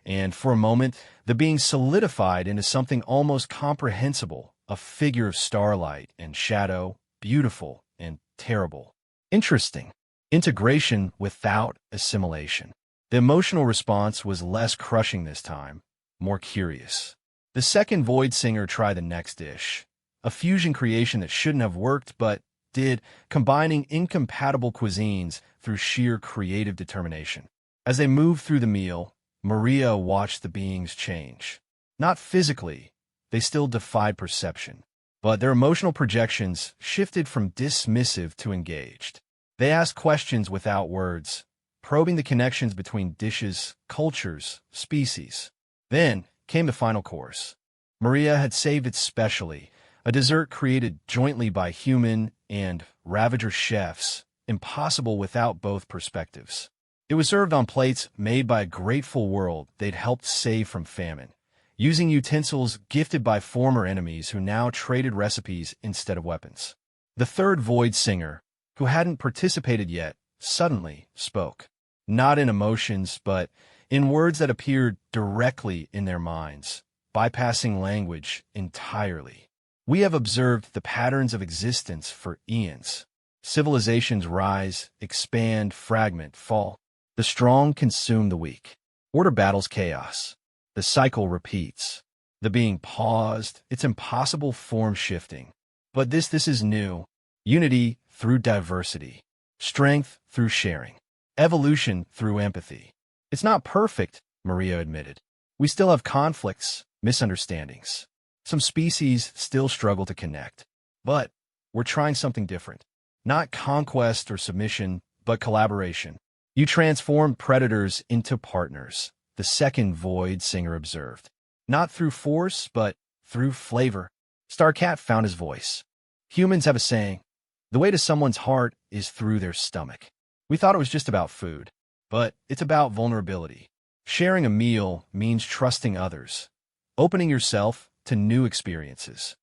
and for a moment, the being solidified into something almost comprehensible, a figure of starlight and shadow, beautiful and terrible. Interesting. Integration without assimilation. The emotional response was less crushing this time, more curious. The second Void Singer tried the next dish, a fusion creation that shouldn't have worked but did, combining incompatible cuisines through sheer creative determination. As they moved through the meal, Maria watched the beings change. Not physically, they still defied perception, but their emotional projections shifted from dismissive to engaged. They asked questions without words, probing the connections between dishes, cultures, species. Then came the final course. Maria had saved it specially, a dessert created jointly by human and Ravager chefs, impossible without both perspectives. It was served on plates made by a grateful world they'd helped save from famine, using utensils gifted by former enemies who now traded recipes instead of weapons. The third Void Singer, who hadn't participated yet, suddenly spoke. Not in emotions, but in words that appeared directly in their minds, bypassing language entirely. We have observed the patterns of existence for eons. Civilizations rise, expand, fragment, fall. The strong consume the weak. Order battles chaos. The cycle repeats. The being paused, its impossible form shifting. But this is new. Unity through diversity. Strength through sharing. Evolution through empathy. It's not perfect, Maria admitted. We still have conflicts, misunderstandings. Some species still struggle to connect. But we're trying something different. Not conquest or submission, but collaboration. You transform predators into partners, the second Void Singer observed. Not through force, but through flavor. Starcat found his voice. Humans have a saying, the way to someone's heart is through their stomach. We thought it was just about food, but it's about vulnerability. Sharing a meal means trusting others, opening yourself to new experiences.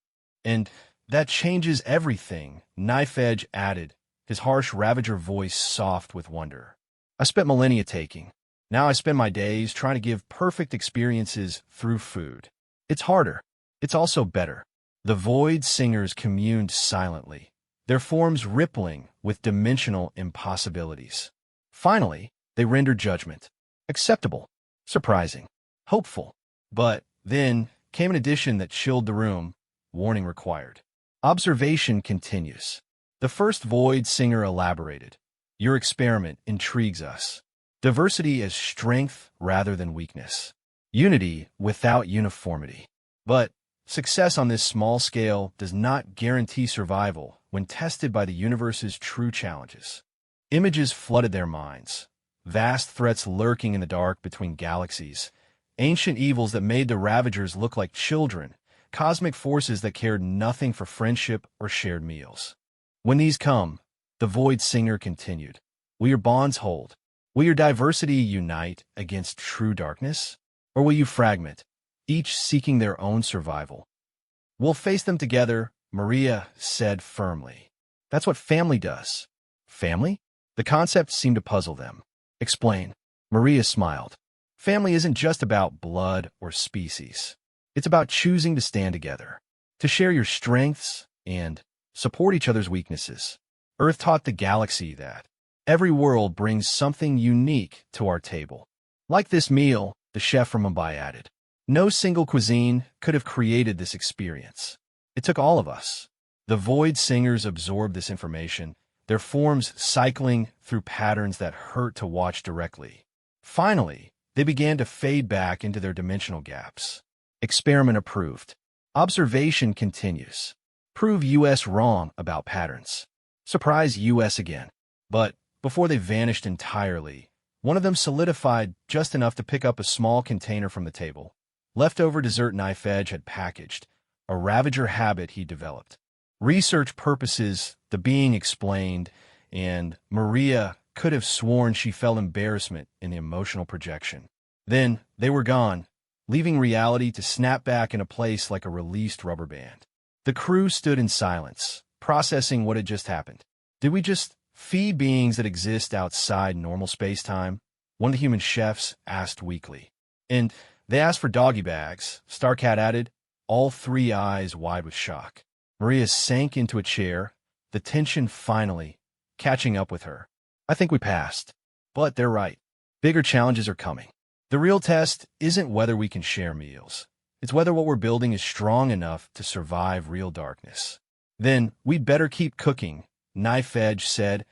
And that changes everything, Knife Edge added, his harsh Ravager voice soft with wonder. I spent millennia taking. Now I spend my days trying to give perfect experiences through food. It's harder. It's also better. The Void Singers communed silently, their forms rippling with dimensional impossibilities. Finally, they rendered judgment. Acceptable, surprising, hopeful. But then came an addition that chilled the room. Warning required. Observation continues. The first Void Singer elaborated. Your experiment intrigues us. Diversity as strength rather than weakness. Unity without uniformity. But success on this small scale does not guarantee survival when tested by the universe's true challenges. Images flooded their minds. Vast threats lurking in the dark between galaxies. Ancient evils that made the Ravagers look like children. Cosmic forces that cared nothing for friendship or shared meals. When these come, the Void Singer continued. Will your bonds hold? Will your diversity unite against true darkness? Or will you fragment, each seeking their own survival? We'll face them together, Maria said firmly. That's what family does. Family? The concept seemed to puzzle them. Explain. Maria smiled. Family isn't just about blood or species. It's about choosing to stand together, to share your strengths and support each other's weaknesses. Earth taught the galaxy that every world brings something unique to our table. Like this meal, the chef from Mumbai added. No single cuisine could have created this experience. It took all of us. The Void Singers absorbed this information, their forms cycling through patterns that hurt to watch directly. Finally, they began to fade back into their dimensional gaps. Experiment approved. Observation continues. Prove US wrong about patterns. Surprise US again. But before they vanished entirely, one of them solidified just enough to pick up a small container from the table. Leftover dessert knife edge had packaged, a Ravager habit he developed. Research purposes, the being explained, and Maria could have sworn she felt embarrassment in the emotional projection. Then they were gone, leaving reality to snap back into place like a released rubber band. The crew stood in silence, processing what had just happened. Did we just feed beings that exist outside normal space-time? One of the human chefs asked weakly. And they asked for doggy bags, Starcat added, all three eyes wide with shock. Maria sank into a chair, the tension finally catching up with her. I think we passed. But they're right. Bigger challenges are coming. The real test isn't whether we can share meals. It's whether what we're building is strong enough to survive real darkness. Then we'd better keep cooking, Knife Edge said,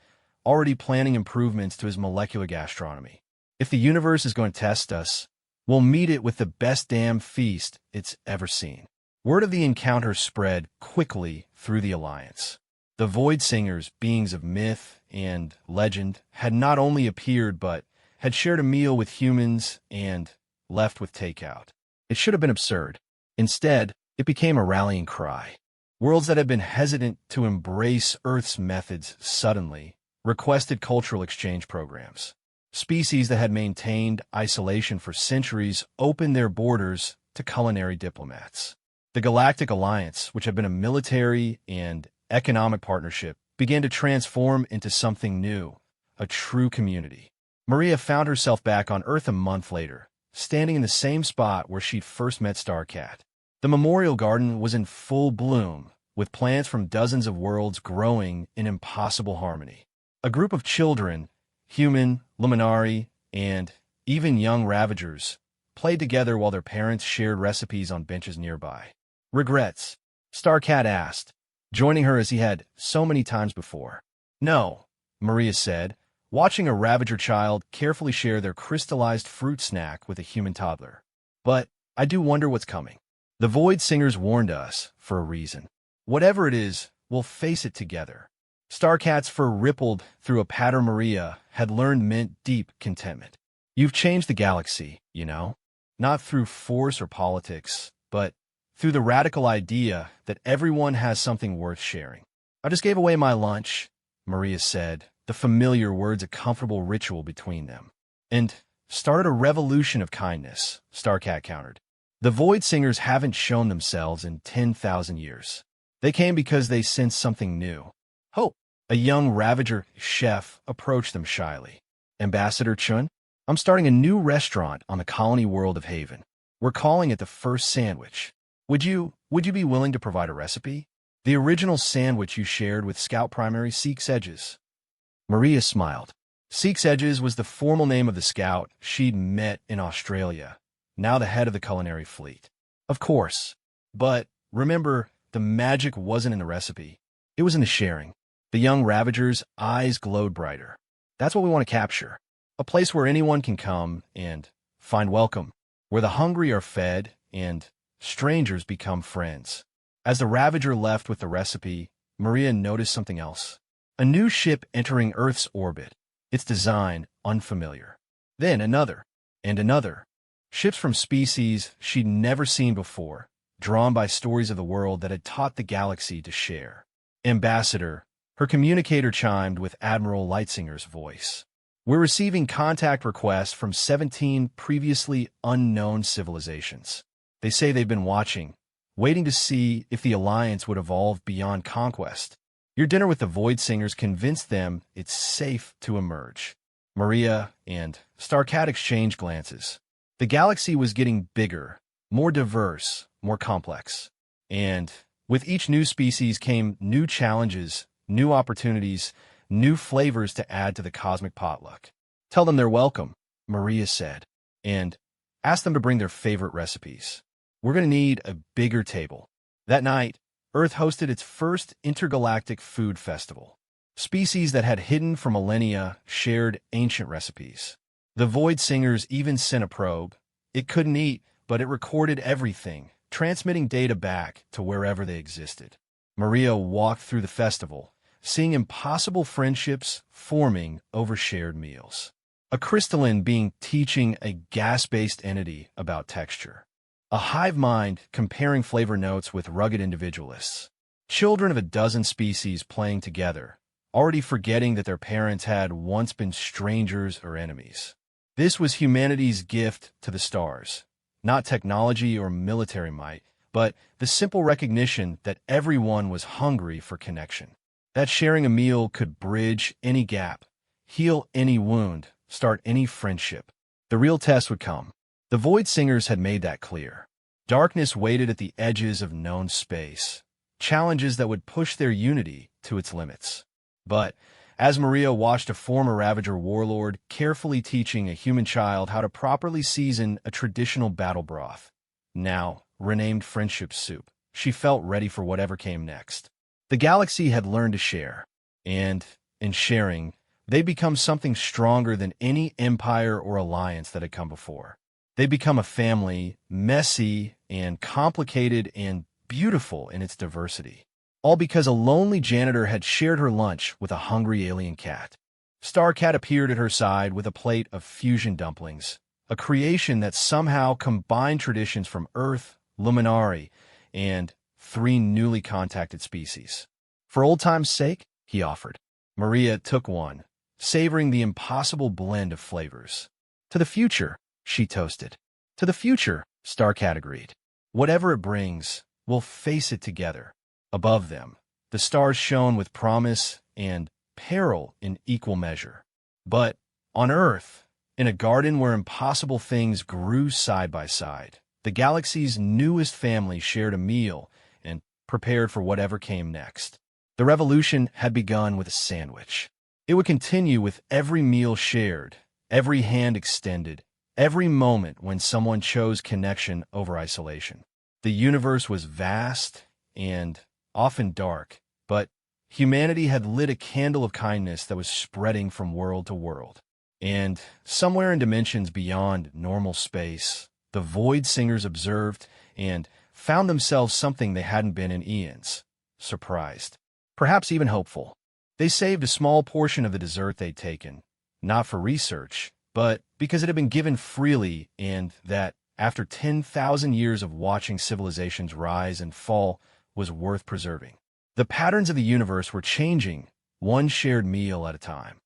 already planning improvements to his molecular gastronomy. If the universe is going to test us, we'll meet it with the best damn feast it's ever seen. Word of the encounter spread quickly through the Alliance. The Void Singers, beings of myth and legend, had not only appeared but had shared a meal with humans and left with takeout. It should have been absurd. Instead, it became a rallying cry. Worlds that had been hesitant to embrace Earth's methods suddenly requested cultural exchange programs. Species that had maintained isolation for centuries opened their borders to culinary diplomats. The Galactic Alliance, which had been a military and economic partnership, began to transform into something new, a true community. Maria found herself back on Earth a month later, standing in the same spot where she'd first met Starcat. The memorial garden was in full bloom, with plants from dozens of worlds growing in impossible harmony. A group of children, human, Luminari, and even young Ravagers, played together while their parents shared recipes on benches nearby. Regrets? Starcat asked, joining her as he had so many times before. No, Maria said, watching a Ravager child carefully share their crystallized fruit snack with a human toddler. But I do wonder what's coming. The Void Singers warned us for a reason. Whatever it is, we'll face it together. Starcat's fur rippled through a pattern Maria had learned meant deep contentment. You've changed the galaxy, you know? Not through force or politics, but through the radical idea that everyone has something worth sharing. I just gave away my lunch, Maria said, the familiar words a comfortable ritual between them. And started a revolution of kindness, Starcat countered. The Void Singers haven't shown themselves in 10,000 years. They came because they sensed something new. Hope. A young Ravager chef approached them shyly. Ambassador Chun, I'm starting a new restaurant on the colony world of Haven. We're calling it the First Sandwich. Would you be willing to provide a recipe? The original sandwich you shared with Scout Primary Seek's Edges. Maria smiled. Seek's Edges was the formal name of the scout she'd met in Australia, now the head of the culinary fleet. Of course. But remember, the magic wasn't in the recipe. It was in the sharing. The young Ravager's eyes glowed brighter. That's what we want to capture. A place where anyone can come and find welcome, where the hungry are fed and strangers become friends. As the Ravager left with the recipe, Maria noticed something else. A new ship entering Earth's orbit, its design unfamiliar. Then another, and another. Ships from species she'd never seen before, drawn by stories of the world that had taught the galaxy to share. Ambassador, her communicator chimed with Admiral Lightsinger's voice. We're receiving contact requests from 17 previously unknown civilizations. They say they've been watching, waiting to see if the Alliance would evolve beyond conquest. Your dinner with the Void Singers convinced them it's safe to emerge. Maria and Starcat exchanged glances. The galaxy was getting bigger, more diverse, more complex. And with each new species came new challenges, new opportunities, new flavors to add to the cosmic potluck. Tell them they're welcome, Maria said, and ask them to bring their favorite recipes. We're going to need a bigger table. That night, Earth hosted its first intergalactic food festival. Species that had hidden for millennia shared ancient recipes. The Void Singers even sent a probe. It couldn't eat, but it recorded everything, transmitting data back to wherever they existed. Maria walked through the festival, seeing impossible friendships forming over shared meals. A crystalline being teaching a gas-based entity about texture. A hive mind comparing flavor notes with rugged individualists. Children of a dozen species playing together, already forgetting that their parents had once been strangers or enemies. This was humanity's gift to the stars. Not technology or military might, but the simple recognition that everyone was hungry for connection. That sharing a meal could bridge any gap, heal any wound, start any friendship. The real test would come. The Void Singers had made that clear. Darkness waited at the edges of known space, challenges that would push their unity to its limits. But as Maria watched a former Ravager warlord carefully teaching a human child how to properly season a traditional battle broth, now renamed friendship soup, she felt ready for whatever came next. The galaxy had learned to share, and, in sharing, they become something stronger than any empire or alliance that had come before. They become a family, messy and complicated and beautiful in its diversity. All because a lonely janitor had shared her lunch with a hungry alien cat. Starcat appeared at her side with a plate of fusion dumplings, a creation that somehow combined traditions from Earth, Luminari, and 3 newly contacted species. For old time's sake, he offered. Maria took one, savoring the impossible blend of flavors. To the future, she toasted. To the future, Starcat agreed. Whatever it brings, we'll face it together. Above them, the stars shone with promise and peril in equal measure. But on Earth, in a garden where impossible things grew side by side, the galaxy's newest family shared a meal and prepared for whatever came next. The revolution had begun with a sandwich. It would continue with every meal shared, every hand extended, every moment when someone chose connection over isolation. The universe was vast and often dark, but humanity had lit a candle of kindness that was spreading from world to world. And somewhere in dimensions beyond normal space, the Void Singers observed and found themselves something they hadn't been in eons. Surprised. Perhaps even hopeful. They saved a small portion of the dessert they'd taken, not for research, but because it had been given freely and that, after 10,000 years of watching civilizations rise and fall, was worth preserving. The patterns of the universe were changing, one shared meal at a time.